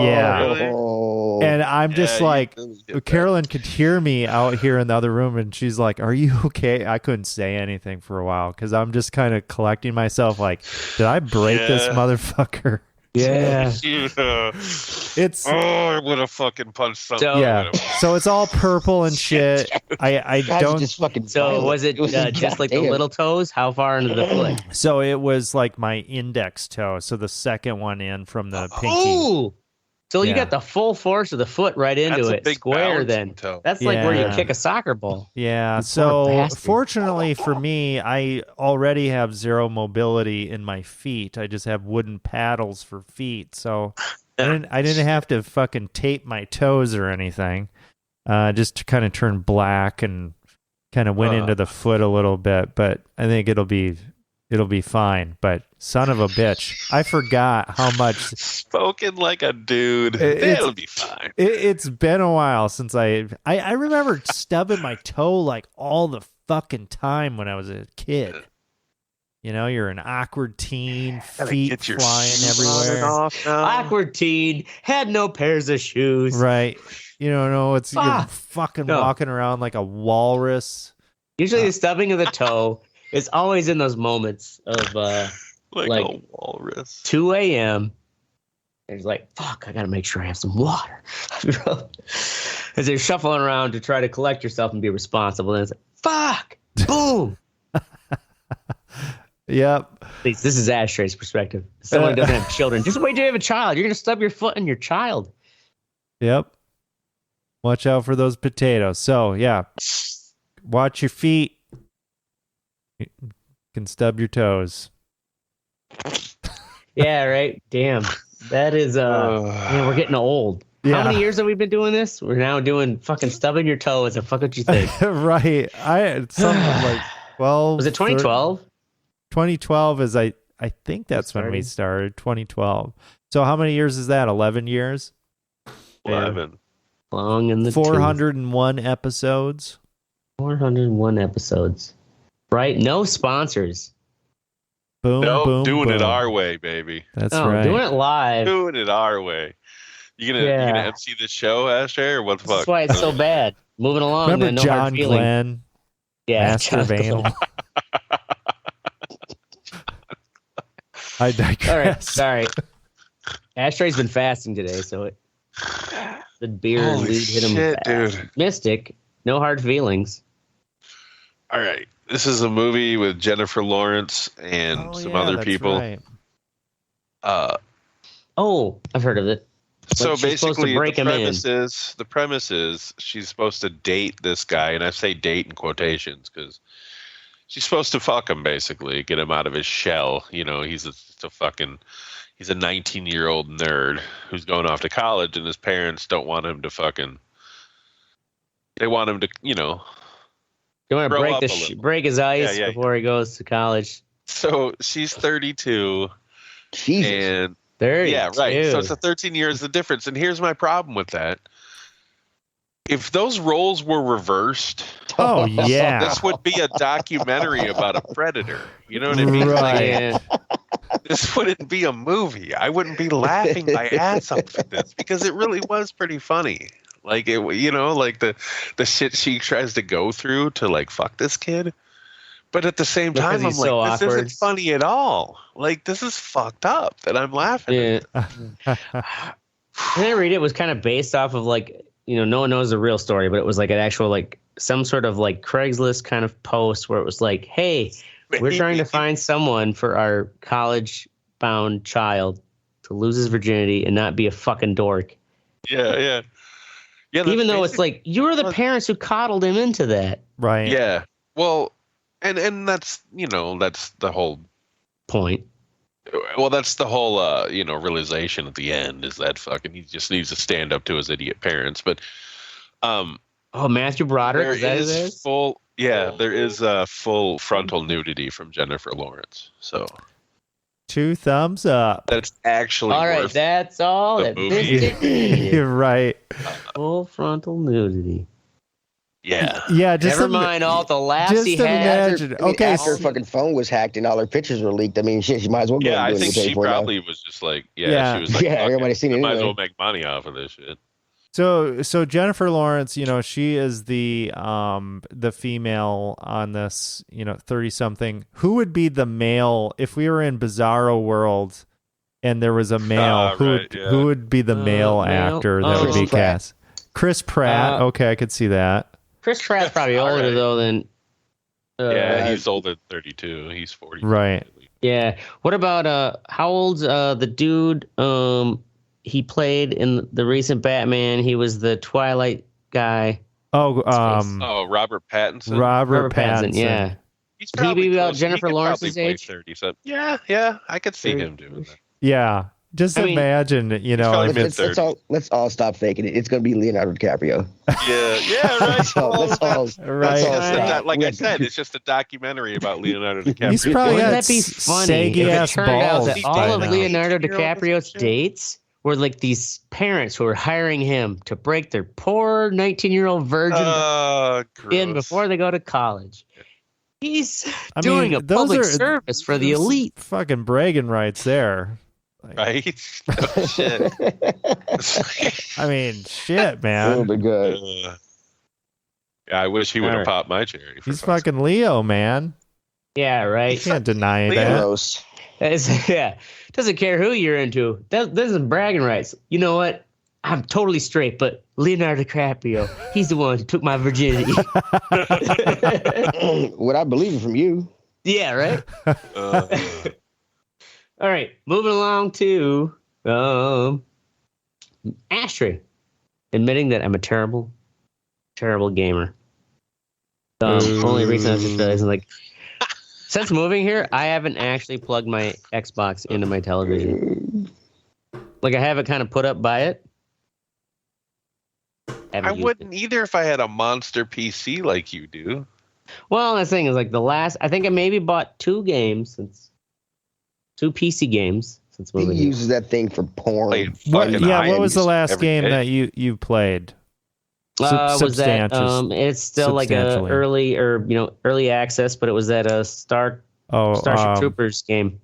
Speaker 3: Yeah.
Speaker 2: really?
Speaker 3: And I'm just
Speaker 2: Yeah,
Speaker 3: like,
Speaker 2: you really did that.
Speaker 3: Carolyn could hear me out here in the other room, and she's like, "Are you okay?" I couldn't say anything for a while because I'm just kind of collecting myself. Like, did I break this
Speaker 2: Yeah.
Speaker 3: motherfucker?
Speaker 1: Yeah.
Speaker 2: Yeah.
Speaker 3: It's
Speaker 2: I would have fucking punched something.
Speaker 1: So-
Speaker 3: yeah. So it's all purple and shit. I
Speaker 4: God, you
Speaker 3: don't.
Speaker 4: just fucking
Speaker 1: So
Speaker 4: violent.
Speaker 1: was it just like the
Speaker 4: goddamn.
Speaker 1: little toes? How far into the foot?
Speaker 3: So it was like my index toe. So the second one in from the pinky.
Speaker 1: Oh, so you
Speaker 3: Yeah.
Speaker 1: got the full force of the foot right into
Speaker 2: That's a
Speaker 1: it,
Speaker 2: big
Speaker 1: square.
Speaker 2: balancing
Speaker 1: Then
Speaker 2: toe.
Speaker 1: that's like where you
Speaker 3: Yeah.
Speaker 1: kick a soccer ball.
Speaker 3: Yeah.
Speaker 1: You poor
Speaker 3: So
Speaker 1: bastard.
Speaker 3: fortunately for me, I already have zero mobility in my feet. I just have wooden paddles for feet. So I didn't have to fucking tape my toes or anything. Just to kind of turn black and kind of went into the foot a little bit, but I think it'll be fine. But son of a bitch, I forgot how much
Speaker 2: Spoken like a dude.
Speaker 3: It's-
Speaker 2: It'll be fine.
Speaker 3: it's been a while since I remember stubbing my toe like all the fucking time when I was a kid. You know, you're an awkward teen,
Speaker 2: Gotta
Speaker 3: feet
Speaker 2: get your
Speaker 3: flying
Speaker 2: slotted
Speaker 3: everywhere.
Speaker 2: off now.
Speaker 1: Awkward teen, had no pairs of shoes.
Speaker 3: Right. You don't know, you're
Speaker 1: Fuck.
Speaker 3: fucking
Speaker 1: No.
Speaker 3: walking around like a walrus.
Speaker 1: Usually the stubbing of the toe is always in those moments of
Speaker 2: like
Speaker 1: like-
Speaker 2: a walrus.
Speaker 1: 2 a.m. And it's like, fuck, I gotta make sure I have some water. As you're shuffling around to try to collect yourself and be responsible, and it's like, fuck, boom.
Speaker 3: Yep.
Speaker 1: Please, this is Ashtray's perspective. Someone who doesn't have children. Just wait till you have a child. You're gonna stub your foot in your child.
Speaker 3: Yep. Watch out for those potatoes. So, yeah. Watch your feet. You can stub your toes.
Speaker 1: Yeah, right. Damn. That is man, we're getting old.
Speaker 3: Yeah.
Speaker 1: How many years have we been doing this? We're now doing fucking stubbing your toes and fuck what you think.
Speaker 3: Right. Something like 12.
Speaker 1: Was it 2012?
Speaker 3: 2012 is I think that's when we started. 2012. So how many years is that? 11 years?
Speaker 2: 11.
Speaker 1: Long in the
Speaker 3: 401 episodes.
Speaker 1: 401 episodes. Right? No sponsors.
Speaker 3: Boom,
Speaker 2: No,
Speaker 3: boom,
Speaker 2: doing it
Speaker 3: boom.
Speaker 2: our way, baby.
Speaker 3: That's
Speaker 1: Oh,
Speaker 3: right.
Speaker 1: doing it live.
Speaker 2: Doing it our way. You gonna
Speaker 1: Yeah.
Speaker 2: MC the show, Ashtray, or what the
Speaker 1: That's
Speaker 2: fuck?
Speaker 1: why it's so bad. Moving along.
Speaker 3: Remember
Speaker 1: then no
Speaker 3: John
Speaker 1: hard feelings.
Speaker 3: Glenn,
Speaker 1: Yeah,
Speaker 3: Master
Speaker 1: John
Speaker 3: Van?
Speaker 1: Glenn.
Speaker 3: I digress.
Speaker 1: All right, sorry. Ashtray's been fasting today, so the beer and
Speaker 2: Holy
Speaker 1: weed hit him
Speaker 2: shit,
Speaker 1: fast.
Speaker 2: dude.
Speaker 1: Mystic, no hard feelings.
Speaker 2: All right. This is a movie with Jennifer Lawrence and
Speaker 3: Oh,
Speaker 2: some
Speaker 3: yeah,
Speaker 2: other
Speaker 3: that's
Speaker 2: people.
Speaker 3: right.
Speaker 1: Oh, I've heard of it.
Speaker 2: So
Speaker 1: Like she's supposed to
Speaker 2: basically,
Speaker 1: break him in.
Speaker 2: the premise is she's supposed to date this guy, and I say date in quotations because she's supposed to fuck him, basically, get him out of his shell. You know, he's a 19-year-old nerd who's going off to college, and his parents don't want him to fucking. They want him to, you know.
Speaker 1: You want to
Speaker 2: Grow
Speaker 1: break
Speaker 2: up a little.
Speaker 1: break his ice
Speaker 2: Yeah.
Speaker 1: before he goes to college.
Speaker 2: So she's 32,
Speaker 4: Jesus.
Speaker 2: and
Speaker 1: 30.
Speaker 2: yeah, right. So it's a 13 years of difference. And here's my problem with that. If those roles were reversed,
Speaker 3: Oh, yeah.
Speaker 2: this would be a documentary about a predator. You know what I mean?
Speaker 3: Right.
Speaker 2: Like,
Speaker 1: Yeah.
Speaker 2: this wouldn't be a movie. I wouldn't be laughing my ass off for this because it really was pretty funny. Like it, you know, like the shit she tries to go through to like fuck this kid. But at the same
Speaker 1: Because
Speaker 2: time, I'm
Speaker 1: he's
Speaker 2: like,
Speaker 1: so
Speaker 2: this
Speaker 1: awkward.
Speaker 2: isn't funny at all. Like this is fucked up that I'm laughing.
Speaker 1: Yeah. I didn't read it. It was kind of based off of like, no one knows the real story, but it was like an actual like some sort of like Craigslist kind of post where it was like, hey, we're trying to find someone for our college bound child to lose his virginity and not be a fucking dork.
Speaker 2: Yeah.
Speaker 1: Even though it's like you were the parents who coddled him into that.
Speaker 3: Right.
Speaker 2: Yeah. Well, and that's that's the whole
Speaker 1: point.
Speaker 2: Well, that's the whole realization at the end is that fucking he just needs to stand up to his idiot parents. But
Speaker 1: Matthew Broderick,
Speaker 2: there is full frontal nudity from Jennifer Lawrence. So
Speaker 3: 2 thumbs up.
Speaker 2: that's actually
Speaker 1: all right.
Speaker 2: worth
Speaker 1: That's all
Speaker 2: the
Speaker 1: that
Speaker 2: movie.
Speaker 1: this dick needed.
Speaker 3: You're right.
Speaker 1: Full frontal nudity.
Speaker 2: Yeah.
Speaker 3: Yeah, just
Speaker 1: Never mind all the laughs he
Speaker 3: just
Speaker 1: had.
Speaker 3: imagine.
Speaker 4: I mean,
Speaker 3: Okay,
Speaker 4: after her fucking phone was hacked and all her pictures were leaked, I mean, shit, she might as well go
Speaker 2: Yeah, I
Speaker 4: and do
Speaker 2: think
Speaker 4: it.
Speaker 2: she probably was just like, she was like,
Speaker 4: Yeah,
Speaker 2: fuck
Speaker 4: everybody's
Speaker 2: it.
Speaker 4: seen it
Speaker 2: I might as
Speaker 4: anyway.
Speaker 2: well make money off of this shit.
Speaker 3: So Jennifer Lawrence, she is the female on this, 30-something. Who would be the male if we were in Bizarro World and there was a male? Who would be the male actor that would be
Speaker 4: Chris Pratt.
Speaker 3: cast? Chris Pratt. Okay, I could see that.
Speaker 1: Chris Pratt's probably older though than.
Speaker 2: Yeah, he's older than 32. He's 40.
Speaker 3: Right.
Speaker 1: Yeah. What about how old's the dude? He played in the recent Batman. He was the Twilight guy.
Speaker 3: Oh,
Speaker 2: Robert Pattinson.
Speaker 3: Robert Pattinson.
Speaker 1: Yeah.
Speaker 2: He's
Speaker 1: He be about
Speaker 2: close.
Speaker 1: Jennifer
Speaker 2: He could
Speaker 1: Lawrence's
Speaker 2: probably play
Speaker 1: age?
Speaker 2: 30. So yeah, I could see him doing that.
Speaker 3: Yeah. Just imagine,
Speaker 2: probably
Speaker 4: Let's all stop faking it. It's going to be Leonardo DiCaprio.
Speaker 2: Yeah, right.
Speaker 4: Let's all
Speaker 3: Right.
Speaker 4: stop.
Speaker 2: Like I said, it's just a documentary about Leonardo DiCaprio.
Speaker 3: He's probably
Speaker 1: Wouldn't
Speaker 3: got
Speaker 1: that be funny
Speaker 3: saggy
Speaker 1: if it
Speaker 3: ass
Speaker 1: turned out
Speaker 3: balls
Speaker 1: that all
Speaker 3: by
Speaker 1: of
Speaker 3: now.
Speaker 1: Leonardo DiCaprio's dates were like these parents who were hiring him to break their poor 19-year-old virgin in before they go to college. He's doing a public service for the elite.
Speaker 3: Fucking bragging rights there.
Speaker 2: Right? Oh, shit.
Speaker 3: I mean, shit,
Speaker 4: That'll
Speaker 3: man.
Speaker 4: be good.
Speaker 2: Yeah, I wish he would have popped my cherry.
Speaker 3: He's fucking Leo, man.
Speaker 1: Yeah, right.
Speaker 3: You can't deny that.
Speaker 4: Gross.
Speaker 1: Doesn't care who you're into. This isn't bragging rights. You know what? I'm totally straight, but Leonardo DiCaprio, he's the one who took my virginity.
Speaker 4: What I believe from you.
Speaker 1: Yeah, right? All right, moving along to Ashtray, admitting that I'm a terrible, terrible gamer. The only reason I just realized, like, since moving here, I haven't actually plugged my Xbox into my television. Like, I have it kind of put up by it.
Speaker 2: I wouldn't either if I had a monster PC like you do.
Speaker 1: Well, the thing is, like, I think I maybe bought 2 PC games since
Speaker 4: He
Speaker 1: moving here.
Speaker 4: uses that thing for porn.
Speaker 3: What was the last game that you played?
Speaker 1: Was that it's still like a
Speaker 3: substantially.
Speaker 1: early access, but it was that Starship Troopers game.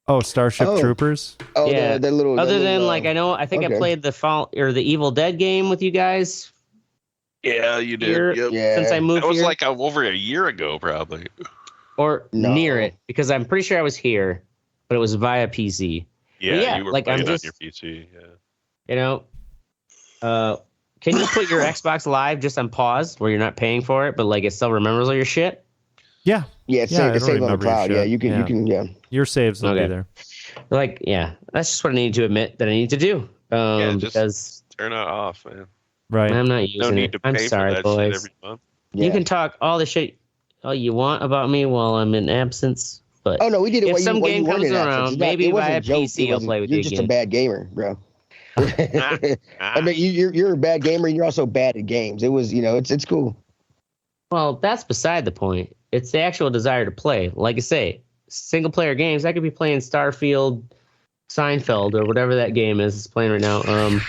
Speaker 3: Oh, Starship Troopers.
Speaker 4: Oh,
Speaker 1: yeah.
Speaker 4: the little.
Speaker 1: Other
Speaker 4: the
Speaker 1: than
Speaker 4: little,
Speaker 1: I think I played the Evil Dead game with you guys.
Speaker 2: Yeah, you did. Yep.
Speaker 4: Yeah.
Speaker 1: Since I moved
Speaker 2: That was
Speaker 1: here,
Speaker 2: like over a year ago, probably.
Speaker 1: or
Speaker 4: No.
Speaker 1: near it, because I'm pretty sure I was here, but it was via PC.
Speaker 2: Yeah,
Speaker 1: yeah,
Speaker 2: you were
Speaker 1: like,
Speaker 2: playing
Speaker 1: I'm just-
Speaker 2: on your PC. Yeah.
Speaker 1: You know, can you put your Xbox Live just on pause where you're not paying for it, but like it still remembers all your shit?
Speaker 3: Yeah.
Speaker 4: Yeah, it's
Speaker 3: Yeah,
Speaker 4: saved on the
Speaker 3: remember your
Speaker 4: cloud.
Speaker 3: shit.
Speaker 4: Yeah, you can. Yeah.
Speaker 3: Your saves will be
Speaker 1: Okay.
Speaker 3: there.
Speaker 1: Like, yeah, that's just what I need to admit that I need to do.
Speaker 2: just
Speaker 1: Because
Speaker 2: turn it off, man.
Speaker 3: Right.
Speaker 1: I'm not
Speaker 2: No
Speaker 1: using
Speaker 2: need
Speaker 1: it.
Speaker 2: to
Speaker 1: I'm
Speaker 2: pay
Speaker 1: sorry,
Speaker 2: for that
Speaker 1: boys.
Speaker 2: shit every month.
Speaker 4: Yeah.
Speaker 1: You can talk all the shit you want about me while I'm in absence, but
Speaker 4: Oh no, we did it.
Speaker 1: if
Speaker 4: when
Speaker 1: some
Speaker 4: you, when
Speaker 1: game
Speaker 4: you weren't
Speaker 1: comes
Speaker 4: in absence.
Speaker 1: around,
Speaker 4: It's not-
Speaker 1: maybe
Speaker 4: it wasn't
Speaker 1: via
Speaker 4: a joke.
Speaker 1: PC
Speaker 4: It
Speaker 1: I'll
Speaker 4: wasn't-
Speaker 1: play with
Speaker 4: you're
Speaker 1: you
Speaker 4: just
Speaker 1: again.
Speaker 4: a bad gamer, bro. I mean, you're a bad gamer, and you're also bad at games. It was, it's cool.
Speaker 1: Well, that's beside the point. It's the actual desire to play. Like I say, single player games. I could be playing Starfield, Seinfeld, or whatever that game is playing right now.
Speaker 3: Oh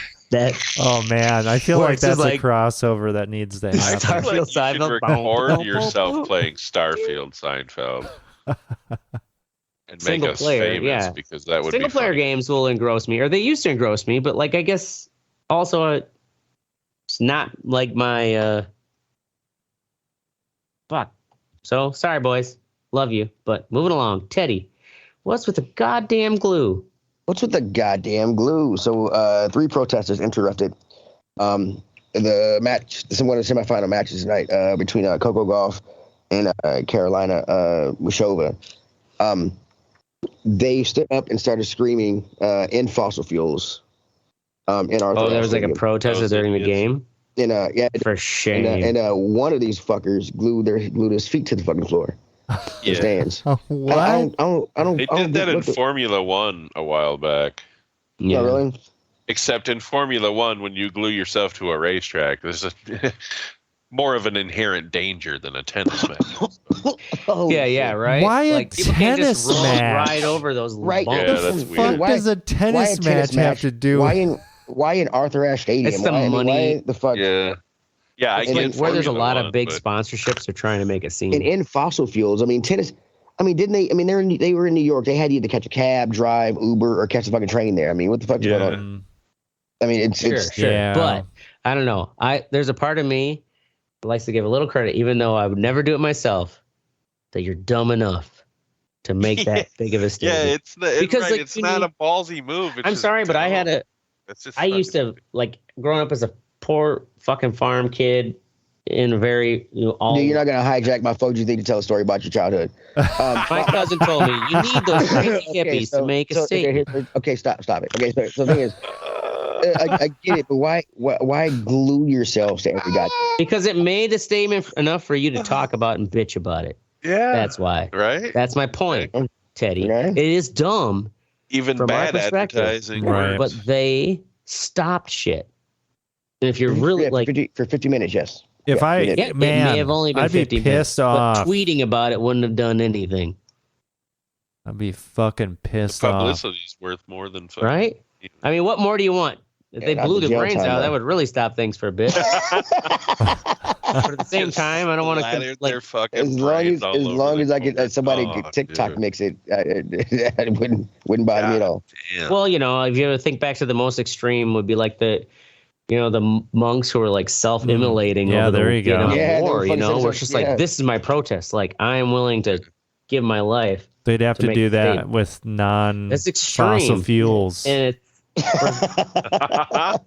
Speaker 3: man, I feel
Speaker 1: Or
Speaker 3: like
Speaker 1: it's just
Speaker 3: that's
Speaker 1: like-
Speaker 3: a crossover that needs to
Speaker 2: I
Speaker 3: happen.
Speaker 2: feel like you should
Speaker 1: Seinfeld.
Speaker 2: record yourself playing Starfield Seinfeld and make
Speaker 1: Single
Speaker 2: us
Speaker 1: player,
Speaker 2: famous
Speaker 1: yeah.
Speaker 2: because that would
Speaker 1: Single
Speaker 2: be
Speaker 1: player
Speaker 2: funny.
Speaker 1: games will engross me, or they used to engross me, but like I guess also it's not like my fuck. So sorry, boys, love you, but moving along. Teddy, what's with the goddamn glue?
Speaker 4: What's with the goddamn glue? So 3 protesters interrupted the match. This is one of the semifinal matches tonight between Coco Gauff and Carolina Muchova. They stood up and started screaming in fossil fuels. In our
Speaker 1: Oh, there was like a protester during the game.
Speaker 4: And yeah,
Speaker 1: For shame.
Speaker 4: and one of these fuckers glued his feet to the fucking floor. The
Speaker 2: Yeah.
Speaker 4: stands.
Speaker 3: What?
Speaker 4: I don't.
Speaker 2: They
Speaker 4: I don't
Speaker 2: did that
Speaker 4: get
Speaker 2: in
Speaker 4: what the-
Speaker 2: Formula One a while back.
Speaker 1: Yeah.
Speaker 4: Oh, really?
Speaker 2: Except in Formula One, when you glue yourself to a racetrack, there's a more of an inherent danger than a tennis match.
Speaker 4: Oh,
Speaker 1: Yeah, yeah,
Speaker 4: shit.
Speaker 1: right.
Speaker 3: Why a
Speaker 1: like, people can't just
Speaker 3: tennis
Speaker 1: roll
Speaker 3: match?
Speaker 1: right over those
Speaker 4: Right.
Speaker 1: bumps.
Speaker 2: Yeah, that's
Speaker 3: Fuck
Speaker 2: weird.
Speaker 4: Why-
Speaker 3: does a
Speaker 4: Why
Speaker 3: tennis
Speaker 4: a tennis
Speaker 3: match have to do?
Speaker 4: Why in Arthur Ashe Stadium?
Speaker 1: It's the
Speaker 4: why,
Speaker 1: money.
Speaker 4: Why the fuck?
Speaker 2: Yeah, yeah. I
Speaker 4: It's
Speaker 1: It's
Speaker 2: get
Speaker 1: like where there's a
Speaker 2: Formula
Speaker 1: lot
Speaker 2: One,
Speaker 1: of big
Speaker 2: but-
Speaker 1: sponsorships, they're trying to make a scene.
Speaker 4: And in fossil fuels, I mean, tennis. I mean, didn't they? I mean, they were in New York. They had to either catch a cab, drive, Uber, or catch a fucking train there. I mean, what the fuck's going on?
Speaker 3: Mm,
Speaker 4: I mean, it's
Speaker 1: Sure.
Speaker 3: Yeah.
Speaker 1: But I don't know. There's a part of me that likes to give a little credit, even though I would never do it myself, that you're dumb enough to make that big of a
Speaker 2: Yeah,
Speaker 1: statement.
Speaker 2: it's
Speaker 1: Because,
Speaker 2: right,
Speaker 1: like,
Speaker 2: it's
Speaker 1: you
Speaker 2: not
Speaker 1: need-
Speaker 2: a ballsy move. It's
Speaker 1: I'm
Speaker 2: just
Speaker 1: sorry, but I
Speaker 2: dumb.
Speaker 1: had a
Speaker 2: It's just
Speaker 1: I used
Speaker 2: fucking-
Speaker 1: to, like, growing up as a poor fucking farm kid in a very, all.
Speaker 4: Dude, you're not gonna hijack my focus thing to tell a story about your childhood.
Speaker 1: My cousin told me you need those crazy hippies to make a statement.
Speaker 4: Okay, stop it. Okay, so the thing is, I get it, but why glue yourselves to every goddamn?
Speaker 1: Because it made a statement enough for you to talk about and bitch about it.
Speaker 2: Yeah,
Speaker 1: That's why.
Speaker 2: right.
Speaker 1: That's my point, Teddy.
Speaker 4: Right.
Speaker 1: It is dumb,
Speaker 2: Even
Speaker 1: from our
Speaker 2: bad
Speaker 1: perspective.
Speaker 2: advertising.
Speaker 3: Right.
Speaker 1: but they stopped shit. And if you're really
Speaker 4: Yeah,
Speaker 1: like,
Speaker 4: for 50 minutes, yes.
Speaker 3: if I
Speaker 4: yeah,
Speaker 1: yeah, it
Speaker 3: man,
Speaker 1: may have only been
Speaker 3: I'd be
Speaker 1: 50 minutes,
Speaker 3: pissed off.
Speaker 1: but tweeting about it wouldn't have done anything,
Speaker 3: I'd be fucking pissed off.
Speaker 2: Publicity's worth more than fucking.
Speaker 1: right? I mean, what more do you want? If
Speaker 4: Yeah,
Speaker 1: they
Speaker 4: not
Speaker 1: blew
Speaker 4: the
Speaker 1: the
Speaker 4: jail
Speaker 1: brains
Speaker 4: time,
Speaker 1: out,
Speaker 4: though.
Speaker 1: that would really stop things for a bit. But at the same time, I don't want to
Speaker 2: Splattered
Speaker 1: like.
Speaker 2: their fucking
Speaker 4: As long
Speaker 2: brains
Speaker 4: as
Speaker 2: all over
Speaker 4: long
Speaker 2: the
Speaker 4: as I could
Speaker 2: court.
Speaker 4: somebody
Speaker 2: Oh,
Speaker 4: could TikTok
Speaker 2: dude.
Speaker 4: mix it, it wouldn't bother me at all.
Speaker 2: Damn.
Speaker 1: Well, if you ever think back to the most extreme, would be like the monks who were like self-immolating.
Speaker 3: Yeah,
Speaker 1: over the
Speaker 3: there you go.
Speaker 1: Vietnam
Speaker 4: Yeah,
Speaker 1: War,
Speaker 4: they were fucking
Speaker 1: where it's just
Speaker 4: yeah.
Speaker 1: like, this is my protest. Like, I am willing to give my life.
Speaker 3: They'd have
Speaker 1: to
Speaker 3: to
Speaker 1: make
Speaker 3: do
Speaker 1: a
Speaker 3: that
Speaker 1: statement.
Speaker 3: with
Speaker 1: That's
Speaker 3: non-fossil
Speaker 1: extreme.
Speaker 3: fuels.
Speaker 1: And
Speaker 3: They'd have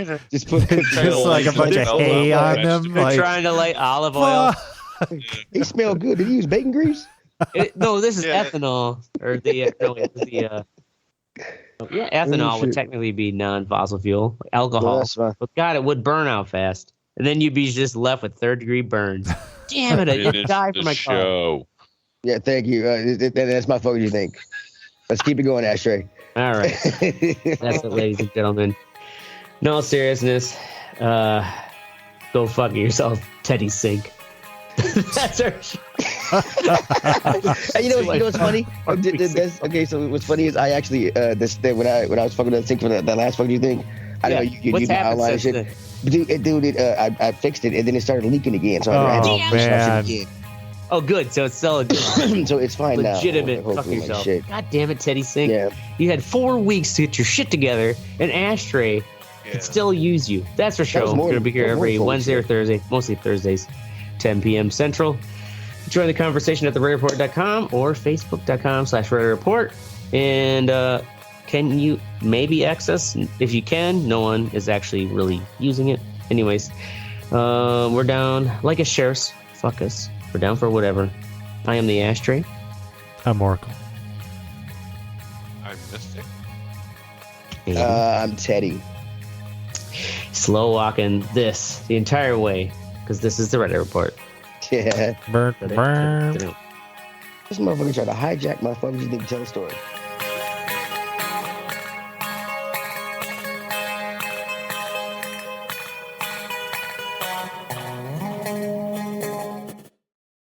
Speaker 3: to,
Speaker 4: Just put
Speaker 3: just like a bunch of hay on them.
Speaker 1: they're
Speaker 3: Like,
Speaker 1: trying to light olive oil.
Speaker 4: They smell good. Did he use bacon grease?
Speaker 1: No, this is
Speaker 2: Yeah.
Speaker 1: ethanol, or ethanol
Speaker 4: Oh,
Speaker 1: would
Speaker 4: shit.
Speaker 1: technically be non-fossil fuel, like
Speaker 4: No,
Speaker 1: alcohol.
Speaker 4: that's fine.
Speaker 1: But God, it would burn out fast, and then you'd be just left with third-degree burns. Damn it! I
Speaker 2: Finish
Speaker 1: just died
Speaker 2: the
Speaker 1: for my car.
Speaker 2: show.
Speaker 4: Yeah, thank you. That's my focus. You think? Let's keep it going, Ashtray.
Speaker 1: All right, that's it, ladies and gentlemen. No seriousness. Go fuck yourself, Teddy Sink. That's our show.
Speaker 4: Hey, you know what's funny? Okay, so what's funny is I actually when I was fucking that thing for that last fucking thing, I don't know you
Speaker 1: What's
Speaker 4: do
Speaker 1: happened
Speaker 4: online and
Speaker 1: since
Speaker 4: shit.
Speaker 1: then?
Speaker 4: I fixed it and then it started leaking again. So I had to
Speaker 3: Oh,
Speaker 4: fix that
Speaker 3: man.
Speaker 4: shit again.
Speaker 1: Oh, good. So it's still a good,
Speaker 4: So it's fine now.
Speaker 1: legitimate. Fuck
Speaker 4: Hopefully, like,
Speaker 1: yourself.
Speaker 4: shit.
Speaker 1: God damn it, Teddy Sink.
Speaker 4: Yeah.
Speaker 1: You had 4 weeks to get your shit together. An Ashtray could still use you. That's for sure.
Speaker 4: was
Speaker 1: We're
Speaker 4: more-
Speaker 1: going to be here
Speaker 4: that was more
Speaker 1: every
Speaker 4: than 4
Speaker 1: Wednesday or
Speaker 4: weeks.
Speaker 1: Thursday, mostly Thursdays, 10 p.m. Central. Join the conversation at thereddyreport.com or facebook.com/reddireport. And can you maybe access? If you can, no one is actually really using it. Anyways, we're down. Like us, share us, fuck us. We're down for whatever. I am the Ashtray.
Speaker 3: I'm Oracle.
Speaker 2: I'm Mystic.
Speaker 1: And
Speaker 4: I'm Teddy.
Speaker 1: slow walking this the entire way because this is the Reddit Report.
Speaker 4: Yeah.
Speaker 3: Burn, burn.
Speaker 4: This motherfucker tried to hijack my fucking thing to tell a story.